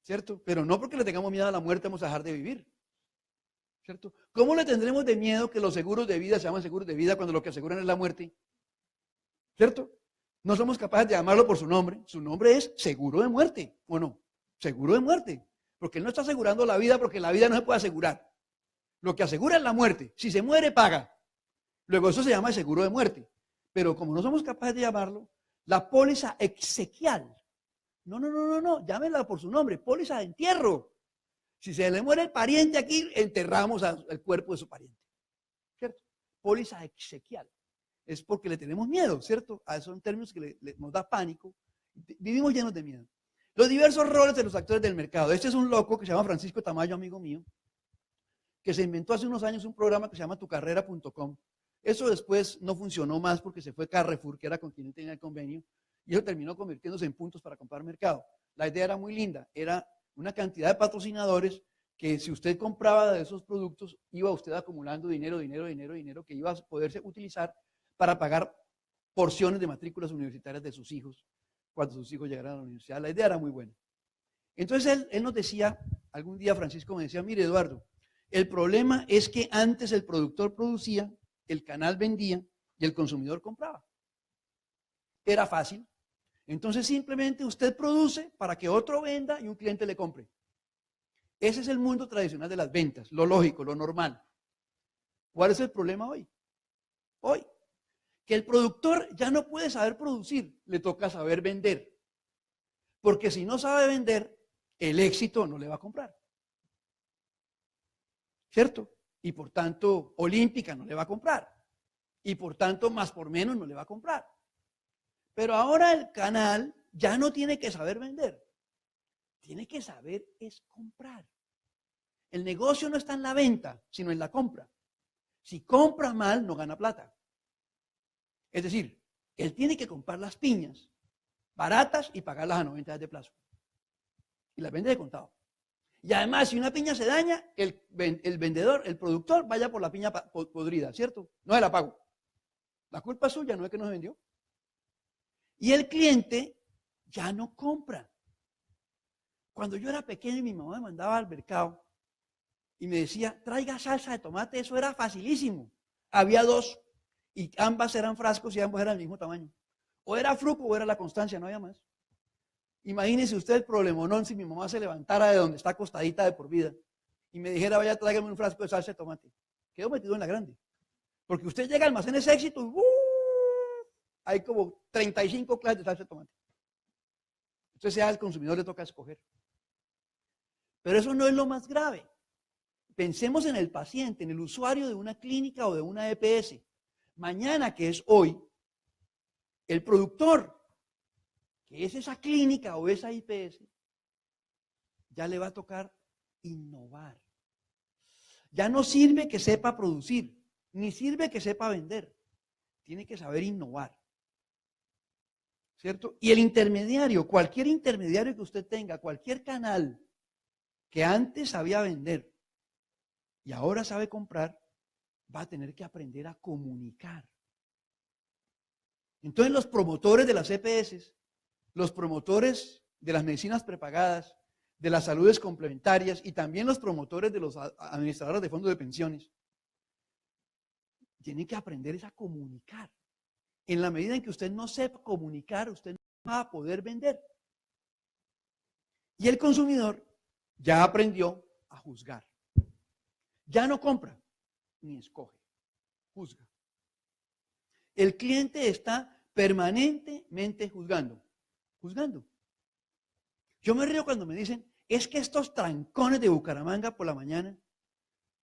¿Cierto? Pero no porque le tengamos miedo a la muerte vamos a dejar de vivir. ¿Cierto? ¿Cómo le tendremos de miedo que los seguros de vida se llaman seguros de vida cuando lo que aseguran es la muerte? ¿Cierto? No somos capaces de llamarlo por su nombre. Su nombre es seguro de muerte, ¿o no? Seguro de muerte. Porque él no está asegurando la vida porque la vida no se puede asegurar. Lo que asegura es la muerte. Si se muere, paga. Luego eso se llama el seguro de muerte. Pero como no somos capaces de llamarlo, la póliza exequial. No, llámela por su nombre, póliza de entierro. Si se le muere el pariente aquí, enterramos el cuerpo de su pariente. ¿Cierto? Póliza exequial. Es porque le tenemos miedo, ¿cierto? A esos términos que nos da pánico. Vivimos llenos de miedo. Los diversos roles de los actores del mercado. Este es un loco que se llama Francisco Tamayo, amigo mío, que se inventó hace unos años un programa que se llama tucarrera.com. Eso después no funcionó más porque se fue Carrefour, que era con quien tenía el convenio, y eso terminó convirtiéndose en puntos para comprar mercado. La idea era muy linda, era una cantidad de patrocinadores que si usted compraba de esos productos, iba usted acumulando dinero que iba a poderse utilizar para pagar porciones de matrículas universitarias de sus hijos cuando sus hijos llegaran a la universidad. La idea era muy buena. Entonces él nos decía, algún día Francisco me decía, mire Eduardo, el problema es que antes el productor producía, el canal vendía y el consumidor compraba. Era fácil. Entonces simplemente usted produce para que otro venda y un cliente le compre. Ese es el mundo tradicional de las ventas, lo lógico, lo normal. ¿Cuál es el problema hoy? Hoy, que el productor ya no puede saber producir, le toca saber vender. Porque si no sabe vender, el éxito no le va a comprar. ¿Cierto? Y por tanto, Olímpica no le va a comprar. Y por tanto, Más por Menos no le va a comprar. Pero ahora el canal ya no tiene que saber vender. Tiene que saber es comprar. El negocio no está en la venta, sino en la compra. Si compra mal, no gana plata. Es decir, él tiene que comprar las piñas baratas y pagarlas a 90 días de plazo. Y las vende de contado. Y además, si una piña se daña, el vendedor, el productor, vaya por la piña podrida, ¿cierto? No se la pago. La culpa es suya, no es que no se vendió. Y el cliente ya no compra. Cuando yo era pequeño y mi mamá me mandaba al mercado y me decía, traiga salsa de tomate, eso era facilísimo. Había dos y ambas eran frascos y ambos eran del mismo tamaño. O era Fruco o era La Constancia, no había más. Imagínese usted el problemonón si mi mamá se levantara de donde está acostadita de por vida y me dijera, vaya, tráigame un frasco de salsa de tomate. Quedo metido en la grande. Porque usted llega al almacén ese éxito y hay como 35 clases de salsa de tomate. Entonces ya al consumidor le toca escoger. Pero eso no es lo más grave. Pensemos en el paciente, en el usuario de una clínica o de una EPS. Mañana, que es hoy, el productor, que es esa clínica o esa IPS, ya le va a tocar innovar. Ya no sirve que sepa producir, ni sirve que sepa vender. Tiene que saber innovar. ¿Cierto? Y el intermediario, cualquier intermediario que usted tenga, cualquier canal que antes sabía vender y ahora sabe comprar, va a tener que aprender a comunicar. Entonces los promotores de las EPS, los promotores de las medicinas prepagadas, de las saludes complementarias y también los promotores de los administradores de fondos de pensiones, tienen que aprender a comunicar. En la medida en que usted no sepa comunicar, usted no va a poder vender. Y el consumidor ya aprendió a juzgar. Ya no compra, ni escoge, juzga. El cliente está permanentemente juzgando. Yo me río cuando me dicen, es que estos trancones de Bucaramanga por la mañana,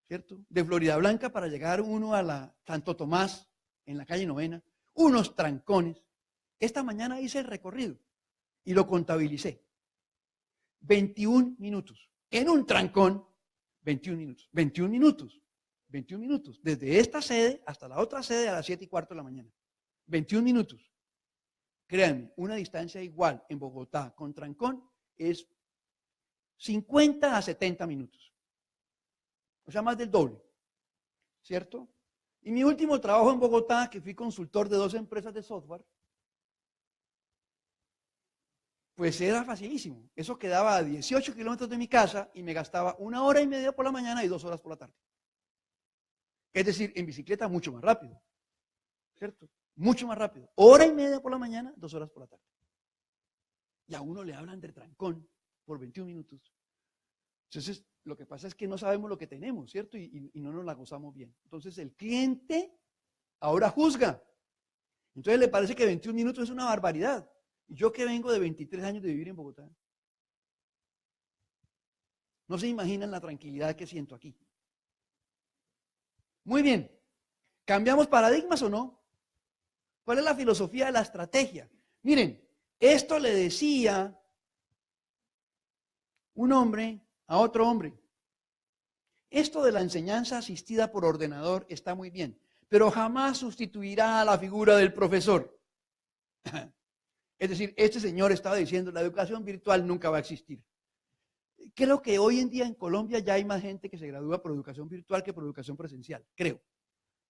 ¿cierto? De Florida Blanca para llegar uno a la Santo Tomás, en la calle Novena, unos trancones. Esta mañana hice el recorrido y lo contabilicé. 21 minutos. En un trancón, 21 minutos. 21 minutos. 21 minutos. Desde esta sede hasta la otra sede a las 7:15 de la mañana. 21 minutos. Créanme, una distancia igual en Bogotá con trancón es 50 a 70 minutos. O sea, más del doble. ¿Cierto? Y mi último trabajo en Bogotá, que fui consultor de 2 empresas de software, pues era facilísimo. Eso quedaba a 18 kilómetros de mi casa y me gastaba 1 hora y media por la mañana y 2 horas por la tarde. Es decir, en bicicleta mucho más rápido. ¿Cierto? Mucho más rápido. 1 hora y media por la mañana, 2 horas por la tarde. Y a uno le hablan de trancón por 21 minutos. Entonces, lo que pasa es que no sabemos lo que tenemos, ¿cierto? Y no nos la gozamos bien. Entonces, el cliente ahora juzga. Entonces, le parece que 21 minutos es una barbaridad. Y yo que vengo de 23 años de vivir en Bogotá, no se imaginan la tranquilidad que siento aquí. Muy bien. ¿Cambiamos paradigmas o no? ¿Cuál es la filosofía de la estrategia? Miren, esto le decía un hombre a otro hombre. Esto de la enseñanza asistida por ordenador está muy bien, pero jamás sustituirá a la figura del profesor. Es decir, este señor estaba diciendo, la educación virtual nunca va a existir. Creo que hoy en día en Colombia ya hay más gente que se gradúa por educación virtual que por educación presencial, creo.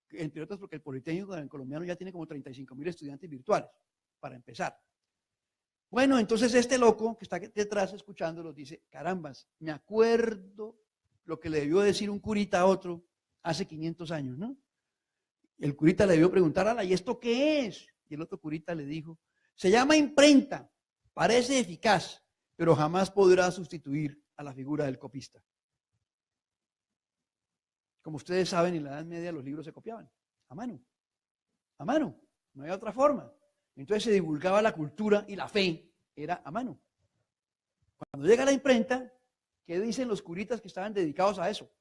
Entre otras porque el Politécnico colombiano ya tiene como 35.000 estudiantes virtuales, para empezar. Bueno, entonces este loco que está detrás escuchándolo dice, carambas, me acuerdo lo que le debió decir un curita a otro hace 500 años, ¿no? El curita le debió preguntar, ala, ¿y esto qué es? Y el otro curita le dijo, se llama imprenta, parece eficaz, pero jamás podrá sustituir a la figura del copista. Como ustedes saben, en la Edad Media los libros se copiaban a mano, no había otra forma. Entonces se divulgaba la cultura y la fe era a mano. Cuando llega la imprenta, ¿qué dicen los curitas que estaban dedicados a eso?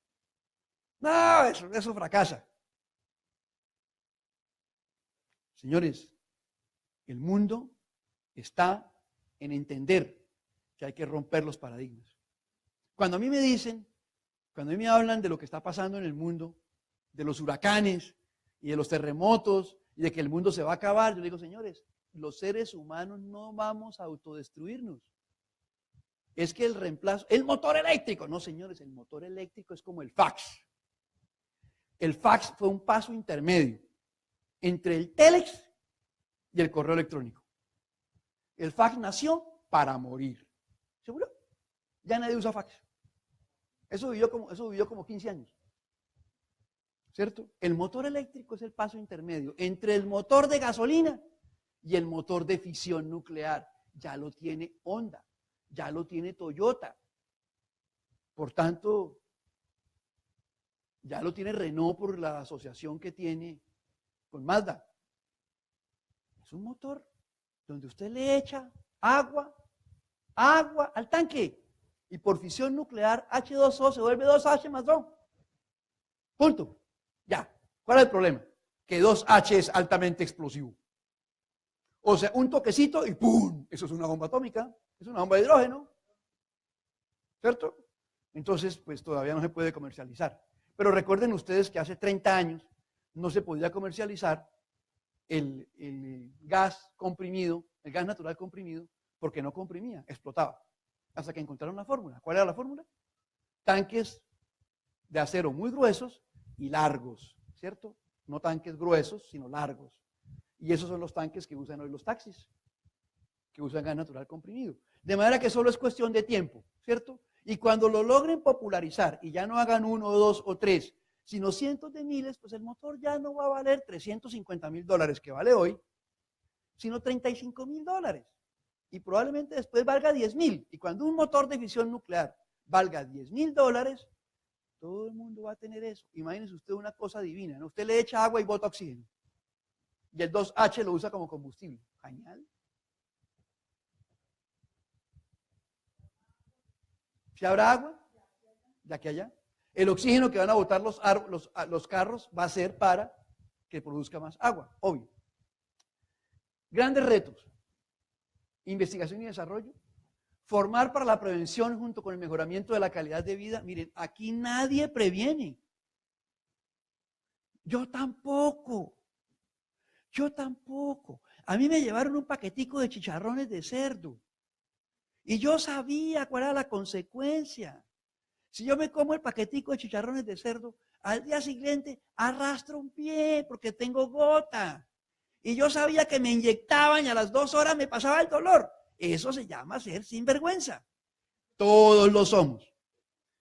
No, eso fracasa. Señores, el mundo está en entender que hay que romper los paradigmas. Cuando a mí me hablan de lo que está pasando en el mundo, de los huracanes y de los terremotos y de que el mundo se va a acabar, yo digo, señores, los seres humanos no vamos a autodestruirnos. es que el reemplazo, el motor eléctrico, no señores, el motor eléctrico es como el fax. El fax fue un paso intermedio entre el telex y el correo electrónico. El fax nació para morir. ¿Seguro? Ya nadie usa fax. Eso vivió como 15 años. ¿Cierto? El motor eléctrico es el paso intermedio entre el motor de gasolina y el motor de fisión nuclear. Ya lo tiene Honda, ya lo tiene Toyota. Por tanto, ya lo tiene Renault por la asociación que tiene con Mazda. Es un motor donde usted le echa agua al tanque y por fisión nuclear H2O se vuelve 2H más 2. Punto. Ya. ¿Cuál es el problema? Que 2H es altamente explosivo. O sea, un toquecito y ¡pum! Eso es una bomba atómica, es una bomba de hidrógeno. ¿Cierto? Entonces, pues todavía no se puede comercializar. Pero recuerden ustedes que hace 30 años no se podía comercializar el gas comprimido, el gas natural comprimido, porque no comprimía, explotaba. Hasta que encontraron la fórmula. ¿Cuál era la fórmula? Tanques de acero muy gruesos y largos, ¿cierto? No tanques gruesos, sino largos. Y esos son los tanques que usan hoy los taxis, que usan gas natural comprimido. De manera que solo es cuestión de tiempo, ¿cierto? Y cuando lo logren popularizar y ya no hagan 1, 2 o 3, sino cientos de miles, pues el motor ya no va a valer $350,000 que vale hoy, sino $35,000. Y probablemente después valga 10,000. Y cuando un motor de fisión nuclear valga $10,000, todo el mundo va a tener eso. Imagínense usted una cosa divina, ¿no? Usted le echa agua y bota oxígeno. Y el 2H lo usa como combustible. Genial. ¿Si habrá agua? De aquí a allá. El oxígeno que van a botar los carros va a ser para que produzca más agua, obvio. Grandes retos. Investigación y desarrollo. Formar para la prevención junto con el mejoramiento de la calidad de vida. Miren, aquí nadie previene. Yo tampoco. A mí me llevaron un paquetico de chicharrones de cerdo. Y yo sabía cuál era la consecuencia. Si yo me como el paquetico de chicharrones de cerdo, al día siguiente arrastro un pie porque tengo gota. Y yo sabía que me inyectaban y a las 2 horas me pasaba el dolor. Eso se llama ser sinvergüenza. Todos lo somos,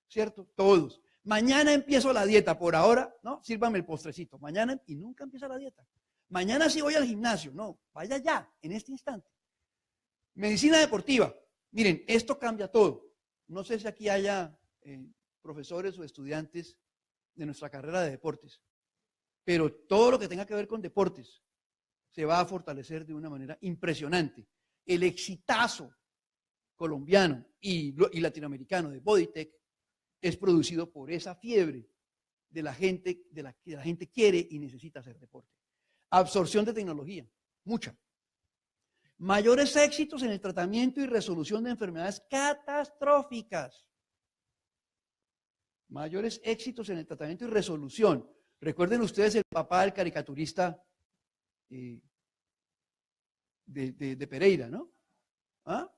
¿cierto? Todos. Mañana empiezo la dieta, por ahora, ¿no? Sírvame el postrecito. Mañana, y nunca empieza la dieta. Mañana sí voy al gimnasio. No, vaya ya, en este instante. Medicina deportiva. Miren, esto cambia todo. No sé si aquí haya profesores o estudiantes de nuestra carrera de deportes, pero todo lo que tenga que ver con deportes se va a fortalecer de una manera impresionante. El exitazo colombiano y latinoamericano de Bodytech es producido por esa fiebre de la gente, que la gente quiere y necesita hacer deporte. Absorción de tecnología, mucha. Mayores éxitos en el tratamiento y resolución de enfermedades catastróficas. Mayores éxitos en el tratamiento y resolución. Recuerden ustedes el papá del caricaturista de Pereira, ¿no? ¿Ah?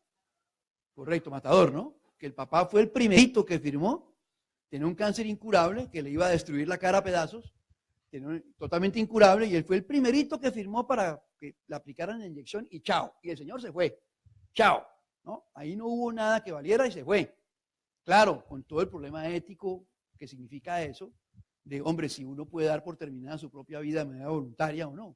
Correcto, Matador, ¿no? Que el papá fue el primerito que firmó, tenía un cáncer incurable que le iba a destruir la cara a pedazos, totalmente incurable, y él fue el primerito que firmó para que le aplicaran la inyección y chao, y el señor se fue, chao, ¿no? Ahí no hubo nada que valiera y se fue. Claro, con todo el problema ético que significa eso, de hombre, si uno puede dar por terminada su propia vida de manera voluntaria o no.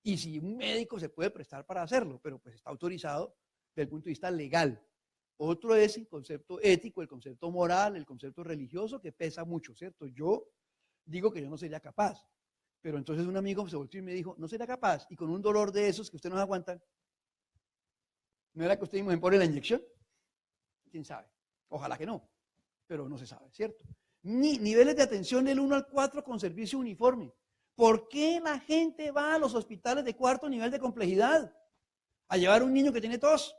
Y si un médico se puede prestar para hacerlo, pero pues está autorizado desde el punto de vista legal. Otro es el concepto ético, el concepto moral, el concepto religioso, que pesa mucho, ¿cierto? Yo digo que yo no sería capaz, pero entonces un amigo se volvió y me dijo, no sería capaz, y con un dolor de esos que usted no aguanta, ¿no era que usted mismo me pone la inyección? ¿Quién sabe? Ojalá que no, pero no se sabe, ¿cierto? Niveles de atención del 1 al 4 con servicio uniforme. ¿Por qué la gente va a los hospitales de 4 nivel de complejidad a llevar a un niño que tiene tos?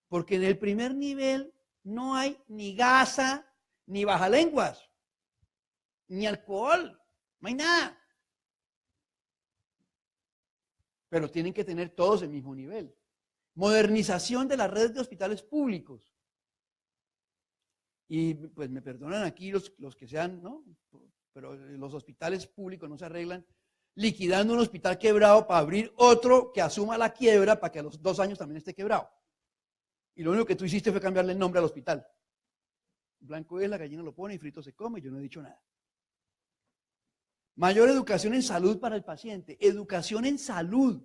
Porque en el primer nivel no hay ni gasa, ni bajalenguas, ni alcohol, no hay nada. Pero tienen que tener todos el mismo nivel. Modernización de las redes de hospitales públicos. Y pues me perdonan aquí los que sean, ¿no? Pero los hospitales públicos no se arreglan liquidando un hospital quebrado para abrir otro que asuma la quiebra para que a los 2 años también esté quebrado. Y lo único que tú hiciste fue cambiarle el nombre al hospital. Blanco es, la gallina lo pone y frito se come, yo no he dicho nada. Mayor educación en salud para el paciente. Educación en salud.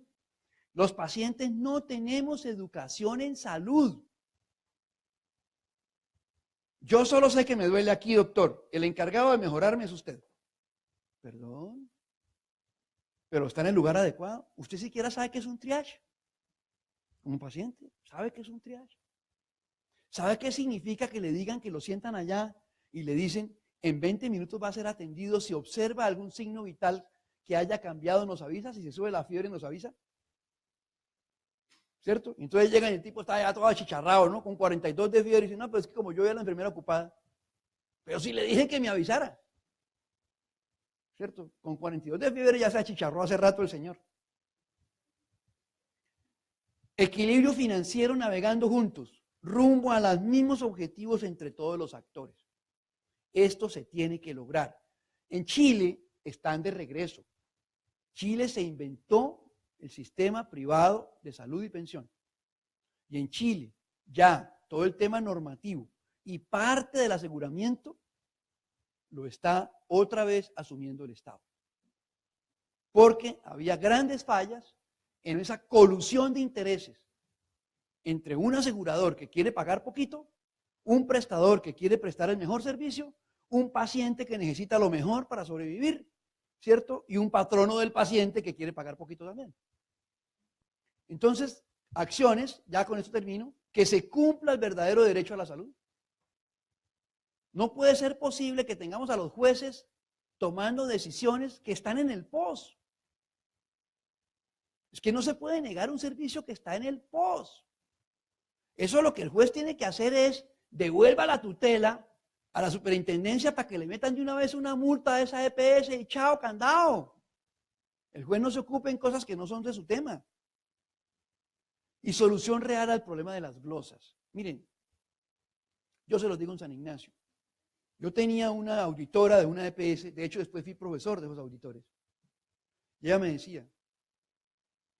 Los pacientes no tenemos educación en salud. Yo solo sé que me duele aquí, doctor. El encargado de mejorarme es usted. Perdón. Pero está en el lugar adecuado. ¿Usted siquiera sabe qué es un triage? Como paciente, ¿sabe qué es un triage? ¿Sabe qué significa que le digan que lo sientan allá y le dicen, en 20 minutos va a ser atendido, si observa algún signo vital que haya cambiado nos avisa, si se sube la fiebre nos avisa? ¿Cierto? Entonces llegan y el tipo está ya todo achicharrado, ¿no? Con 42 de fiebre y dice, no, pero es que como yo era la enfermera ocupada, pero si le dije que me avisara, ¿cierto? Con 42 de fiebre ya se achicharró hace rato el señor. Equilibrio financiero navegando juntos, rumbo a los mismos objetivos entre todos los actores. Esto se tiene que lograr. En Chile están de regreso. Chile se inventó el sistema privado de salud y pensión. Y en Chile ya todo el tema normativo y parte del aseguramiento lo está otra vez asumiendo el Estado. Porque había grandes fallas en esa colusión de intereses entre un asegurador que quiere pagar poquito, un prestador que quiere prestar el mejor servicio, un paciente que necesita lo mejor para sobrevivir, ¿cierto? Y un patrono del paciente que quiere pagar poquito también. Entonces, acciones, ya con esto termino, que se cumpla el verdadero derecho a la salud. No puede ser posible que tengamos a los jueces tomando decisiones que están en el POS. Es que no se puede negar un servicio que está en el POS. Eso lo que el juez tiene que hacer es devuelva la tutela a la superintendencia para que le metan de una vez una multa a esa EPS y chao, candado. El juez no se ocupe en cosas que no son de su tema. Y solución real al problema de las glosas. Miren, yo se los digo en San Ignacio. Yo tenía una auditora de una EPS, de hecho después fui profesor de esos auditores. Y ella me decía,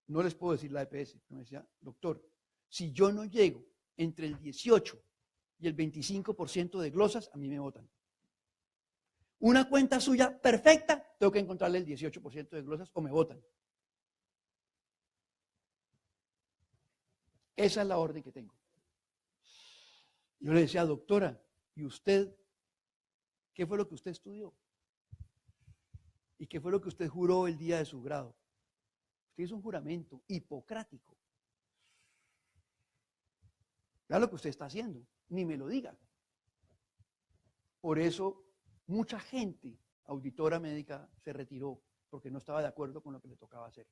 no les puedo decir la EPS, me decía, doctor, si yo no llego entre el 18 y el 25% de glosas, a mí me votan. Una cuenta suya perfecta, tengo que encontrarle el 18% de glosas o me votan. Esa es la orden que tengo. Yo le decía, doctora, ¿y usted qué fue lo que usted estudió? ¿Y qué fue lo que usted juró el día de su grado? Usted hizo un juramento hipocrático. Vea lo que usted está haciendo, ni me lo diga. Por eso mucha gente, auditora médica, se retiró porque no estaba de acuerdo con lo que le tocaba hacer.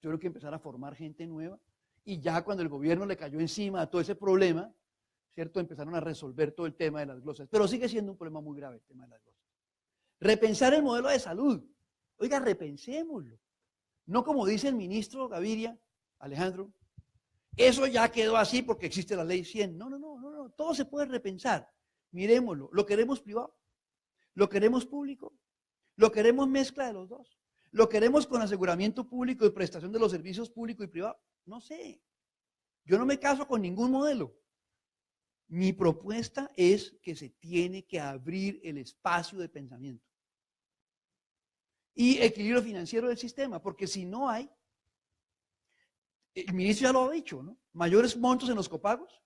Yo creo que empezar a formar gente nueva y ya cuando el gobierno le cayó encima a todo ese problema, ¿cierto? Empezaron a resolver todo el tema de las glosas. Pero sigue siendo un problema muy grave el tema de las glosas. Repensar el modelo de salud. Oiga, repensémoslo. No como dice el ministro Gaviria, Alejandro, eso ya quedó así porque existe la ley 100. No, todo se puede repensar. Miremoslo, ¿lo queremos privado? ¿Lo queremos público? ¿Lo queremos mezcla de los dos? ¿Lo queremos con aseguramiento público y prestación de los servicios público y privado? No sé. Yo no me caso con ningún modelo. Mi propuesta es que se tiene que abrir el espacio de pensamiento. Y equilibrio financiero del sistema, porque si no hay, el ministro ya lo ha dicho, ¿no? Mayores montos en los copagos.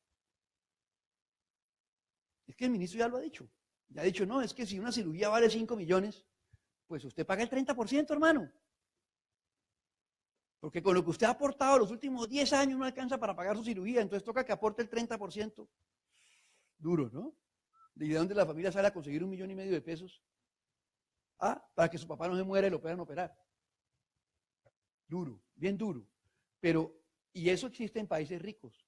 Es que el ministro ya lo ha dicho. Ya ha dicho, no, es que si una cirugía vale 5 millones, pues usted paga el 30%, hermano. Porque con lo que usted ha aportado los últimos 10 años no alcanza para pagar su cirugía, entonces toca que aporte el 30%. Duro, ¿no? ¿De dónde la familia sale a conseguir 1,5 millones de pesos? Para que su papá no se muera y lo puedan operar. Duro, bien duro. Pero, y eso existe en países ricos.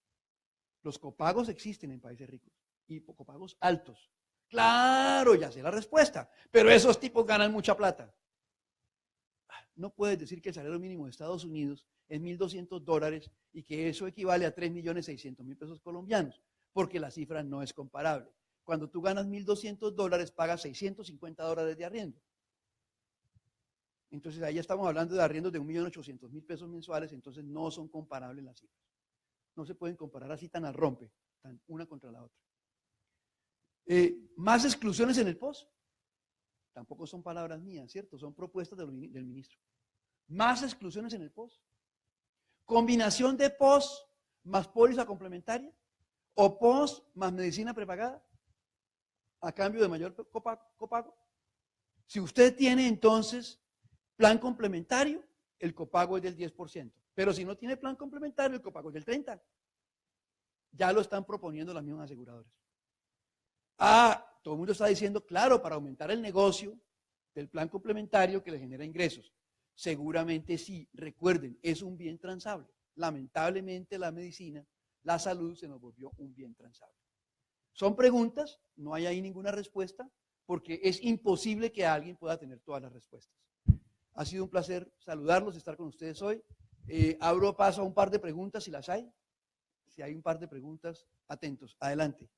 Los copagos existen en países ricos. Y copagos altos. Claro, ya sé la respuesta. Pero esos tipos ganan mucha plata. no puedes decir que el salario mínimo de Estados Unidos es $1.200 y que eso equivale a 3.600.000 pesos colombianos, porque la cifra no es comparable. Cuando tú ganas $1.200, pagas $650 de arriendo. Entonces ahí ya estamos hablando de arriendos de 1.800.000 pesos mensuales, entonces no son comparables las cifras. No se pueden comparar así tan al rompe, tan una contra la otra. Más exclusiones en el POS. Tampoco son palabras mías, ¿cierto? Son propuestas del ministro. Más exclusiones en el POS. Combinación de POS más póliza complementaria o POS más medicina prepagada a cambio de mayor copago. Si usted tiene entonces plan complementario, el copago es del 10%. Pero si no tiene plan complementario, el copago es del 30%. Ya lo están proponiendo las mismas aseguradoras. Todo el mundo está diciendo, claro, para aumentar el negocio del plan complementario que le genera ingresos. Seguramente sí, recuerden, es un bien transable. Lamentablemente la medicina, la salud se nos volvió un bien transable. Son preguntas, no hay ahí ninguna respuesta, porque es imposible que alguien pueda tener todas las respuestas. Ha sido un placer saludarlos, estar con ustedes hoy. Abro paso a un par de preguntas si las hay. Si hay un par de preguntas, atentos. Adelante.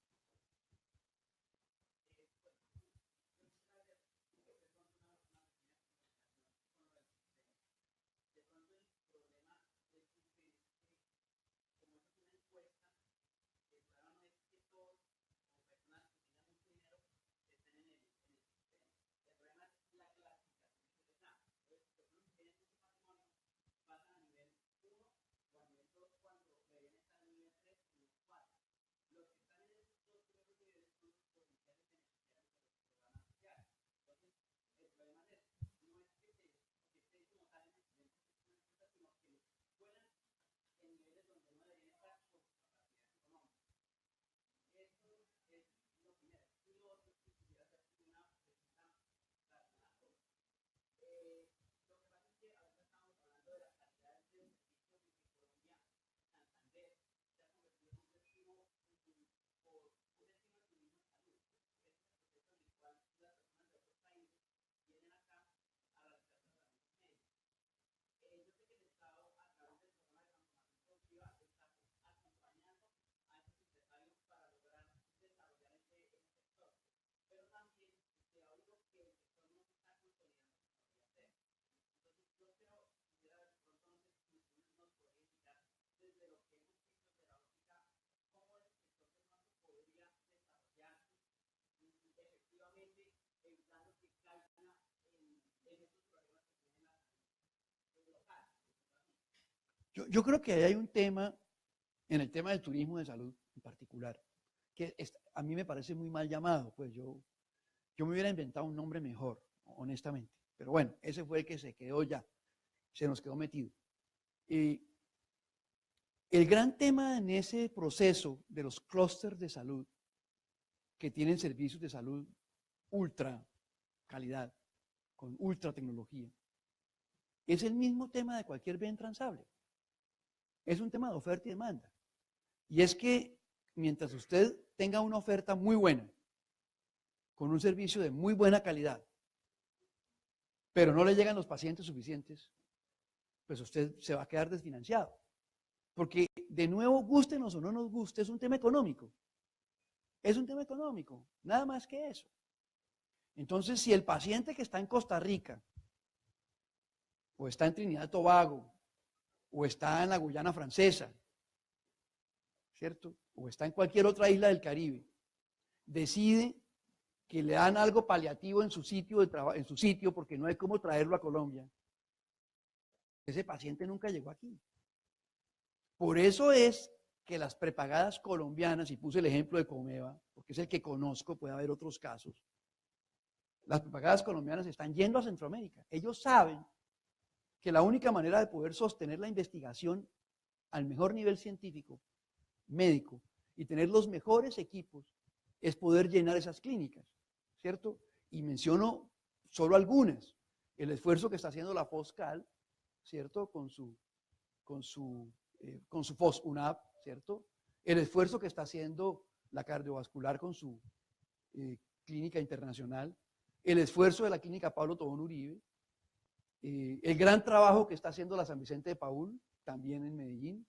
Yo creo que hay un tema, en el tema del turismo de salud en particular, que a mí me parece muy mal llamado, pues yo me hubiera inventado un nombre mejor, honestamente. Pero bueno, ese fue el que se quedó ya, se nos quedó metido. El gran tema en ese proceso de los clústeres de salud, que tienen servicios de salud ultra calidad, con ultra tecnología, es el mismo tema de cualquier bien transable. Es un tema de oferta y demanda. Y es que mientras usted tenga una oferta muy buena, con un servicio de muy buena calidad, pero no le llegan los pacientes suficientes, pues usted se va a quedar desfinanciado. Porque de nuevo, gústenos o no nos guste, es un tema económico. Es un tema económico, nada más que eso. Entonces, si el paciente que está en Costa Rica, o está en Trinidad y Tobago, o está en la Guyana Francesa, ¿cierto? O está en cualquier otra isla del Caribe, decide que le dan algo paliativo en su sitio de trabajo, en su sitio, porque no hay cómo traerlo a Colombia, ese paciente nunca llegó aquí. Por eso es que las prepagadas colombianas, y puse el ejemplo de Comeva, porque es el que conozco, puede haber otros casos, las prepagadas colombianas están yendo a Centroamérica. Ellos saben que la única manera de poder sostener la investigación al mejor nivel científico, médico, y tener los mejores equipos, es poder llenar esas clínicas, ¿cierto? Y menciono solo algunas. El esfuerzo que está haciendo la FOSCAL, ¿cierto? Con su FOS-UNAP, ¿cierto? El esfuerzo que está haciendo la cardiovascular con su clínica internacional, el esfuerzo de la clínica Pablo Tobón Uribe, el gran trabajo que está haciendo la San Vicente de Paúl, también en Medellín,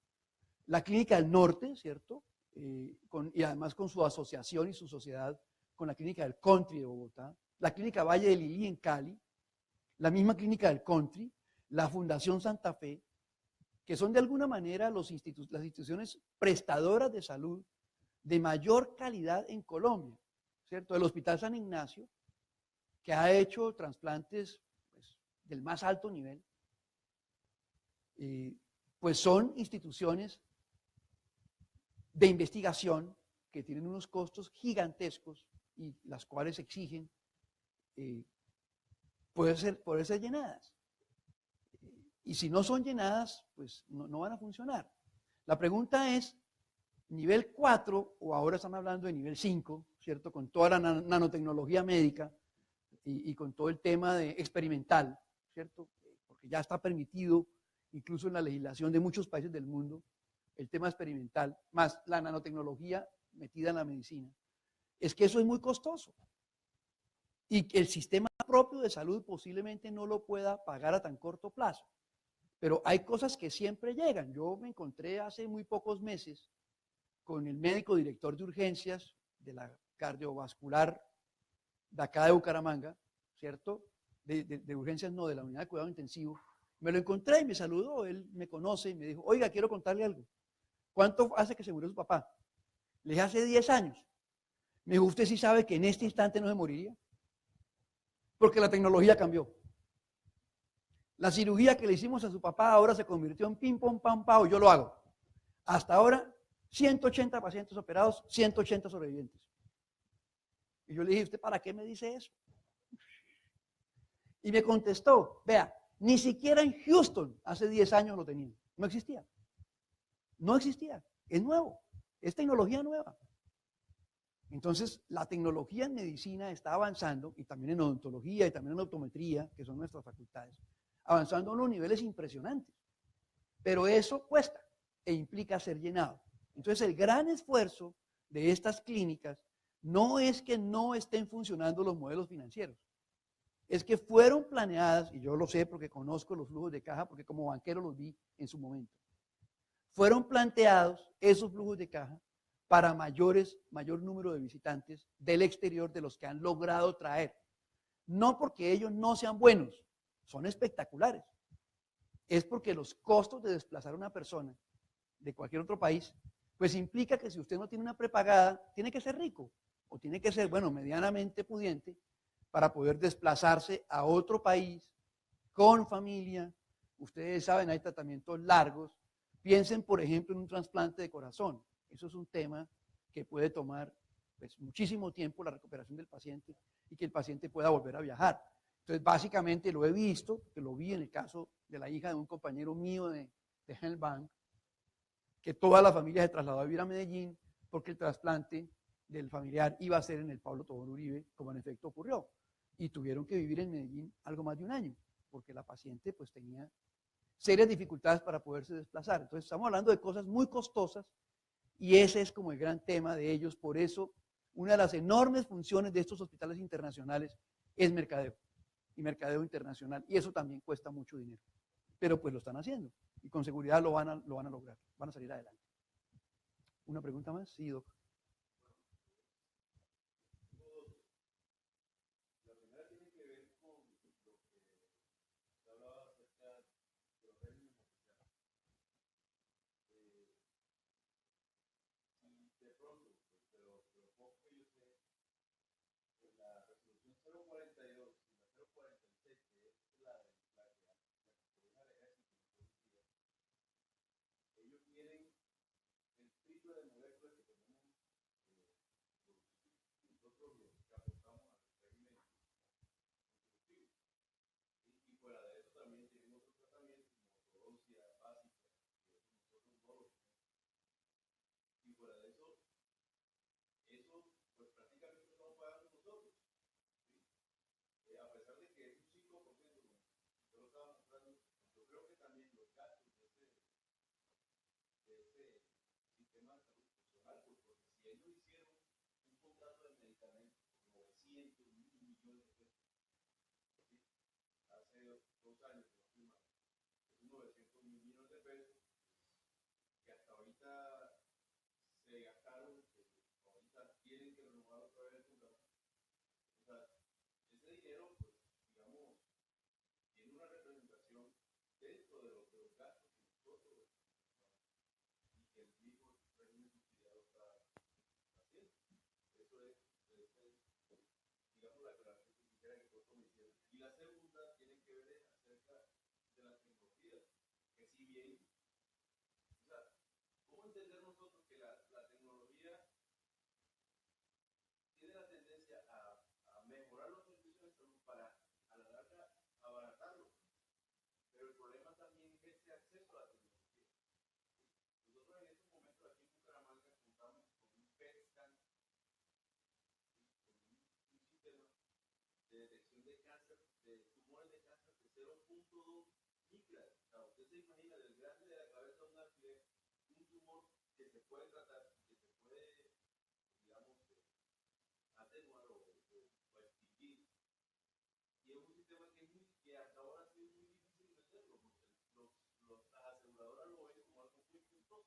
la Clínica del Norte, ¿cierto? Y además con su asociación y su sociedad con la Clínica del Country de Bogotá, la Clínica Valle de Lili en Cali, la misma Clínica del Country, la Fundación Santa Fe, que son de alguna manera las instituciones prestadoras de salud de mayor calidad en Colombia, ¿cierto? El Hospital San Ignacio, que ha hecho trasplantes pues, del más alto nivel, pues son instituciones de investigación que tienen unos costos gigantescos y las cuales exigen poder ser llenadas. Y si no son llenadas, pues no van a funcionar. La pregunta es, nivel 4, o ahora están hablando de nivel 5, ¿cierto? Con toda la nanotecnología médica y con todo el tema de experimental, ¿cierto? Porque ya está permitido, incluso en la legislación de muchos países del mundo, el tema experimental, más la nanotecnología metida en la medicina. Es que eso es muy costoso. Y que el sistema propio de salud posiblemente no lo pueda pagar a tan corto plazo. Pero hay cosas que siempre llegan. Yo me encontré hace muy pocos meses con el médico director de urgencias de la cardiovascular de acá de Bucaramanga, ¿cierto? De urgencias no, de la unidad de cuidado intensivo. Me lo encontré y me saludó, él me conoce y me dijo, oiga, quiero contarle algo. ¿Cuánto hace que se murió su papá? Le dije, hace 10 años. Me dijo, ¿usted sí sabe que en este instante no se moriría? Porque la tecnología cambió. La cirugía que le hicimos a su papá ahora se convirtió en pim, pom, pam, pao, yo lo hago. Hasta ahora, 180 pacientes operados, 180 sobrevivientes. Y yo le dije, ¿usted para qué me dice eso? Y me contestó, vea, ni siquiera en Houston hace 10 años lo tenían. No existía. No existía. Es nuevo. Es tecnología nueva. Entonces, la tecnología en medicina está avanzando, y también en odontología, y también en optometría, que son nuestras facultades, avanzando a unos niveles impresionantes. Pero eso cuesta e implica ser llenado. Entonces, el gran esfuerzo de estas clínicas no es que no estén funcionando los modelos financieros, es que fueron planeadas, y yo lo sé porque conozco los flujos de caja, porque como banquero los vi en su momento, fueron planteados esos flujos de caja para mayor número de visitantes del exterior de los que han logrado traer. No porque ellos no sean buenos, son espectaculares. Es porque los costos de desplazar a una persona de cualquier otro país, pues implica que si usted no tiene una prepagada, tiene que ser rico o tiene que ser, bueno, medianamente pudiente para poder desplazarse a otro país con familia. Ustedes saben, hay tratamientos largos. Piensen, por ejemplo, en un trasplante de corazón. Eso es un tema que puede tomar pues, muchísimo tiempo la recuperación del paciente y que el paciente pueda volver a viajar. Entonces, básicamente lo he visto, que lo vi en el caso de la hija de un compañero mío de Hellbank, que toda la familia se trasladó a vivir a Medellín porque el trasplante del familiar iba a ser en el Pablo Tobón Uribe, como en efecto ocurrió. Y tuvieron que vivir en Medellín algo más de un año, porque la paciente pues tenía serias dificultades para poderse desplazar. Entonces estamos hablando de cosas muy costosas y ese es como el gran tema de ellos. Por eso una de las enormes funciones de estos hospitales internacionales es mercadeo y mercadeo internacional, y eso también cuesta mucho dinero, pero pues lo están haciendo y con seguridad lo van a lograr, van a salir adelante. ¿Una pregunta más? Sí, doctor. 2 años, 900.000 millones de pesos, que hasta ahorita se gastaron, que ahorita tienen que renovar otra vez el contrato. O sea, ese dinero, pues, digamos, tiene una representación dentro de los gastos que nosotros y que el mismo régimen subsidiado está haciendo. Eso es, digamos, la aclaración que quisiera que todos me hicieran. Y la segunda tiene que ver acerca de la tecnología, que si bien, o sea, ¿cómo entender nosotros que la tecnología tiene la tendencia a mejorar los servicios de salud para, a la larga, abaratarlos? Pero el problema también es ese acceso a la tecnología. Nosotros en estos momentos aquí en Bucaramanga contamos con un PET scan, con un sistema de detección de cáncer, de tumores de cáncer de 0.2 micras. O sea, usted se imagina del grande de la cabeza de un alfiler, un tumor que se puede tratar, que se puede, digamos, atenuar o extinguir. Y es un sistema que hasta ahora ha sido muy difícil meterlo, porque las aseguradoras lo ven como algo muy costoso.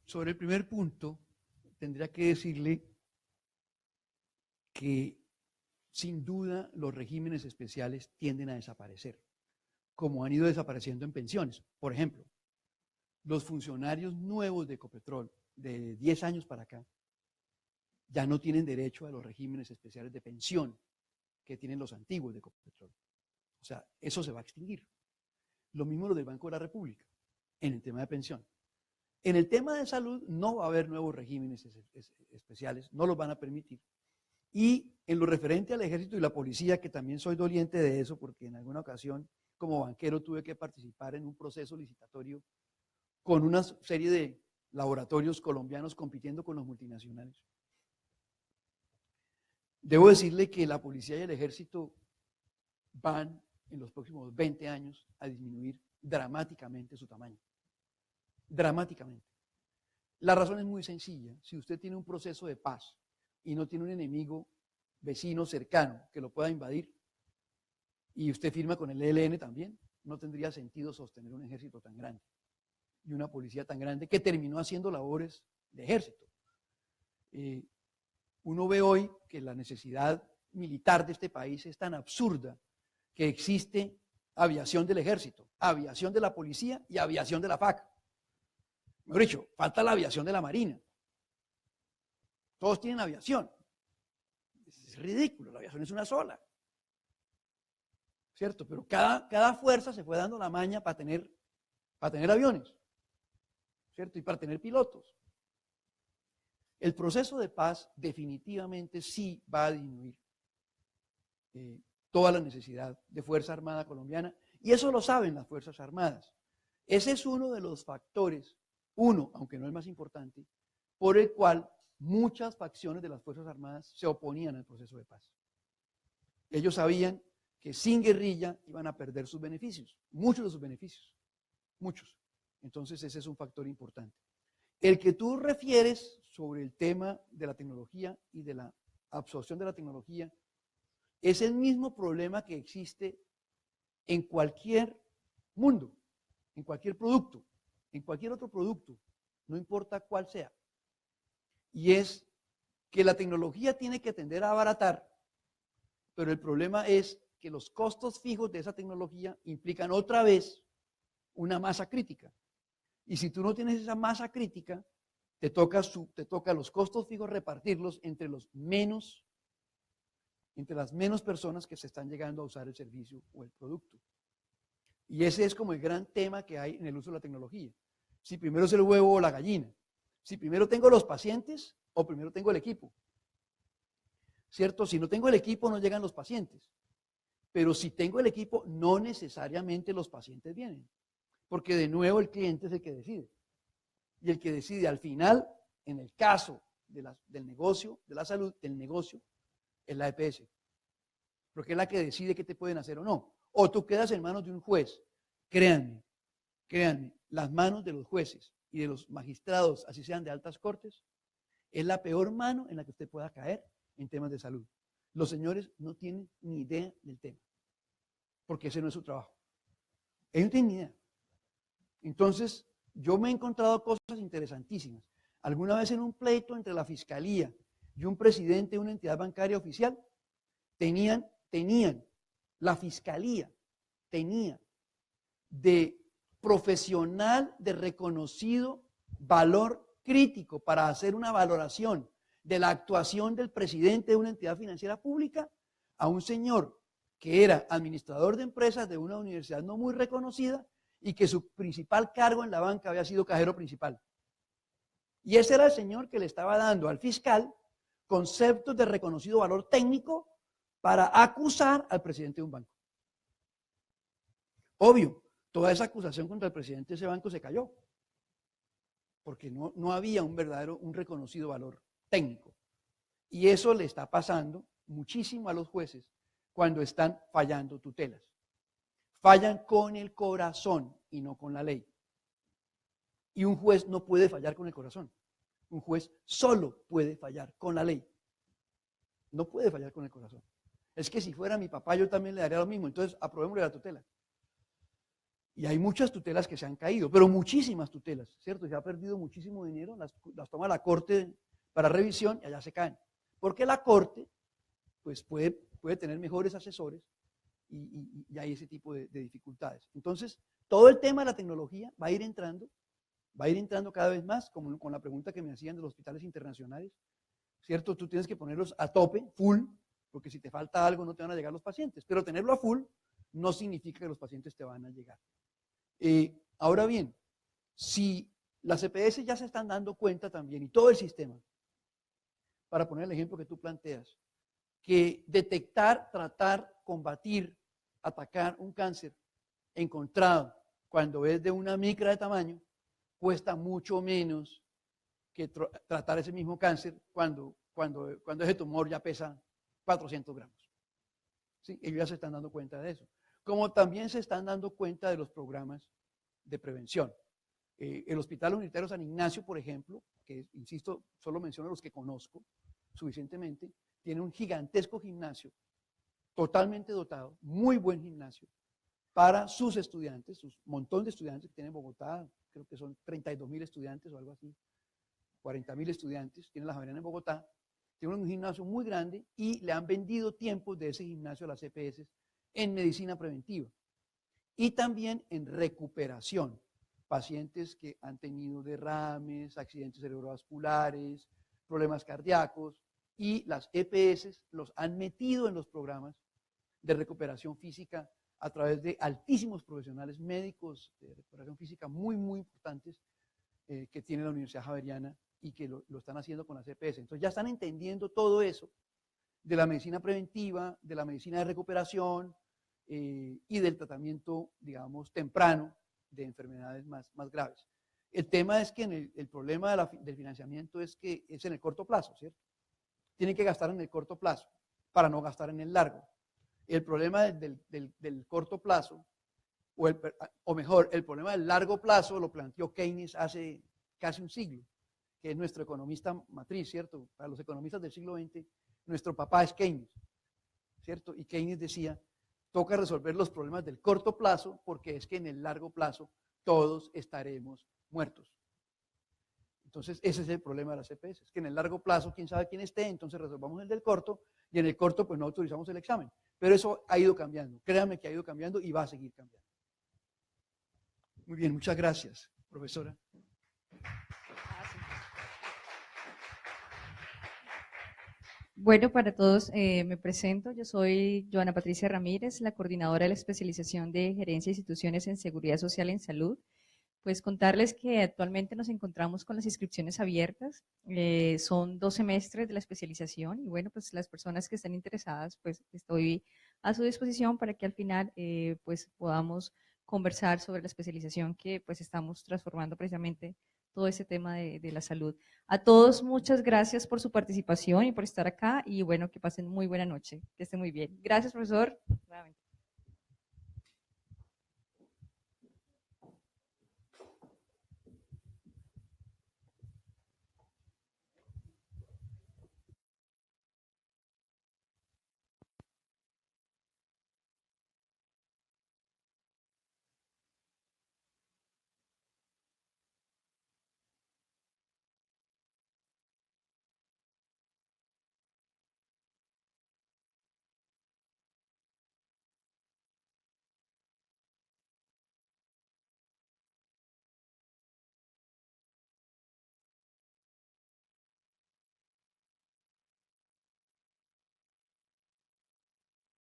Sobre el primer punto, tendría que decirle que sin duda los regímenes especiales tienden a desaparecer, como han ido desapareciendo en pensiones. Por ejemplo, los funcionarios nuevos de Ecopetrol, de 10 años para acá, ya no tienen derecho a los regímenes especiales de pensión que tienen los antiguos de Ecopetrol. O sea, eso se va a extinguir. Lo mismo lo del Banco de la República, en el tema de pensión. En el tema de salud no va a haber nuevos regímenes especiales, no los van a permitir. Y en lo referente al ejército y la policía, que también soy doliente de eso, porque en alguna ocasión como banquero tuve que participar en un proceso licitatorio con una serie de laboratorios colombianos compitiendo con los multinacionales. Debo decirle que la policía y el ejército van en los próximos 20 años a disminuir dramáticamente su tamaño. Dramáticamente. La razón es muy sencilla. Si usted tiene un proceso de paz y no tiene un enemigo vecino cercano que lo pueda invadir, y usted firma con el ELN también, no tendría sentido sostener un ejército tan grande y una policía tan grande que terminó haciendo labores de ejército. Uno ve hoy que la necesidad militar de este país es tan absurda que existe aviación del ejército, aviación de la policía y aviación de la FAC. Mejor dicho, falta la aviación de la Marina. Todos tienen aviación. Es ridículo, la aviación es una sola. ¿Cierto? Pero cada fuerza se fue dando la maña para tener aviones. ¿Cierto? Y para tener pilotos. El proceso de paz definitivamente sí va a disminuir toda la necesidad de Fuerza Armada colombiana, y eso lo saben las Fuerzas Armadas. Ese es uno de los factores, aunque no el más importante, por el cual muchas facciones de las Fuerzas Armadas se oponían al proceso de paz. Ellos sabían que sin guerrilla iban a perder sus beneficios, muchos de sus beneficios, muchos. Entonces ese es un factor importante. El que tú refieres sobre el tema de la tecnología y de la absorción de la tecnología es el mismo problema que existe en cualquier mundo, en cualquier producto, en cualquier otro producto, no importa cuál sea. Y es que la tecnología tiene que tender a abaratar, pero el problema es que los costos fijos de esa tecnología implican otra vez una masa crítica. Y si tú no tienes esa masa crítica, te toca los costos fijos repartirlos entre las menos personas que se están llegando a usar el servicio o el producto. Y ese es como el gran tema que hay en el uso de la tecnología. Si primero es el huevo o la gallina. Si primero tengo los pacientes o primero tengo el equipo. ¿Cierto? Si no tengo el equipo no llegan los pacientes. Pero si tengo el equipo, no necesariamente los pacientes vienen. Porque de nuevo el cliente es el que decide. Y el que decide al final, en el caso del negocio, de la salud, del negocio, es la EPS. Porque es la que decide qué te pueden hacer o no. O tú quedas en manos de un juez. Créanme, las manos de los jueces y de los magistrados, así sean de altas cortes, es la peor mano en la que usted pueda caer en temas de salud. Los señores no tienen ni idea del tema, porque ese no es su trabajo. Ellos no tienen ni idea. Entonces, yo me he encontrado cosas interesantísimas. Alguna vez en un pleito entre la fiscalía y un presidente de una entidad bancaria oficial, la fiscalía tenía de profesional de reconocido valor crítico para hacer una valoración de la actuación del presidente de una entidad financiera pública a un señor que era administrador de empresas de una universidad no muy reconocida y que su principal cargo en la banca había sido cajero principal. Y ese era el señor que le estaba dando al fiscal conceptos de reconocido valor técnico para acusar al presidente de un banco. Obvio, toda esa acusación contra el presidente de ese banco se cayó, porque no había un reconocido valor técnico. Y eso le está pasando muchísimo a los jueces cuando están fallando tutelas. Fallan con el corazón y no con la ley. Y un juez no puede fallar con el corazón. Un juez solo puede fallar con la ley. No puede fallar con el corazón. Es que si fuera mi papá yo también le daría lo mismo, entonces aprobémosle la tutela. Y hay muchas tutelas que se han caído, pero muchísimas tutelas, ¿cierto? Se ha perdido muchísimo dinero, las toma la Corte para revisión y allá se caen. Porque la Corte pues puede tener mejores asesores y hay ese tipo de dificultades. Entonces, todo el tema de la tecnología va a ir entrando cada vez más, como con la pregunta que me hacían de los hospitales internacionales, ¿cierto? Tú tienes que ponerlos a tope, full, porque si te falta algo no te van a llegar los pacientes, pero tenerlo a full no significa que los pacientes te van a llegar. Ahora bien, si las EPS ya se están dando cuenta también, y todo el sistema, para poner el ejemplo que tú planteas, que detectar, tratar, combatir, atacar un cáncer encontrado cuando es de una micra de tamaño, cuesta mucho menos que tratar ese mismo cáncer cuando ese tumor ya pesa 400 gramos. ¿Sí? Ellos ya se están dando cuenta de eso. Como también se están dando cuenta de los programas de prevención. El Hospital Unitario San Ignacio, por ejemplo, que insisto, solo menciono los que conozco suficientemente, tiene un gigantesco gimnasio, totalmente dotado, muy buen gimnasio, para sus estudiantes, sus montón de estudiantes que tiene en Bogotá, creo que son 32.000 estudiantes o algo así, 40.000 estudiantes, tiene la Javeriana en Bogotá, tiene un gimnasio muy grande y le han vendido tiempos de ese gimnasio a las EPS en medicina preventiva y también en recuperación. Pacientes que han tenido derrames, accidentes cerebrovasculares, problemas cardíacos y las EPS los han metido en los programas de recuperación física a través de altísimos profesionales médicos de recuperación física muy, muy importantes que tiene la Universidad Javeriana y que lo están haciendo con las EPS. Entonces ya están entendiendo todo eso de la medicina preventiva, de la medicina de recuperación y del tratamiento, digamos, temprano de enfermedades más graves. El tema es que el problema del financiamiento es que es en el corto plazo, ¿cierto? Tienen que gastar en el corto plazo para no gastar en el largo. El problema del corto plazo, o mejor, el problema del largo plazo lo planteó Keynes hace casi un siglo, que es nuestro economista matriz, ¿cierto? Para los economistas del siglo XX, nuestro papá es Keynes, ¿cierto? Y Keynes decía, toca resolver los problemas del corto plazo porque es que en el largo plazo todos estaremos muertos. Entonces, ese es el problema de las EPS, es que en el largo plazo, quién sabe quién esté, entonces resolvamos el del corto, y en el corto, pues no autorizamos el examen. Pero eso ha ido cambiando, créanme que ha ido cambiando y va a seguir cambiando. Muy bien, muchas gracias, profesora. Bueno, para todos me presento. Yo soy Joana Patricia Ramírez, la coordinadora de la especialización de Gerencia de Instituciones en Seguridad Social y en Salud. Pues contarles que actualmente nos encontramos con las inscripciones abiertas. Son 2 semestres de la especialización y bueno, pues las personas que estén interesadas, pues estoy a su disposición para que al final pues podamos conversar sobre la especialización que pues estamos transformando precisamente todo ese tema de la salud. A todos, muchas gracias por su participación y por estar acá y bueno, que pasen muy buena noche, que estén muy bien. Gracias, profesor. Nuevamente.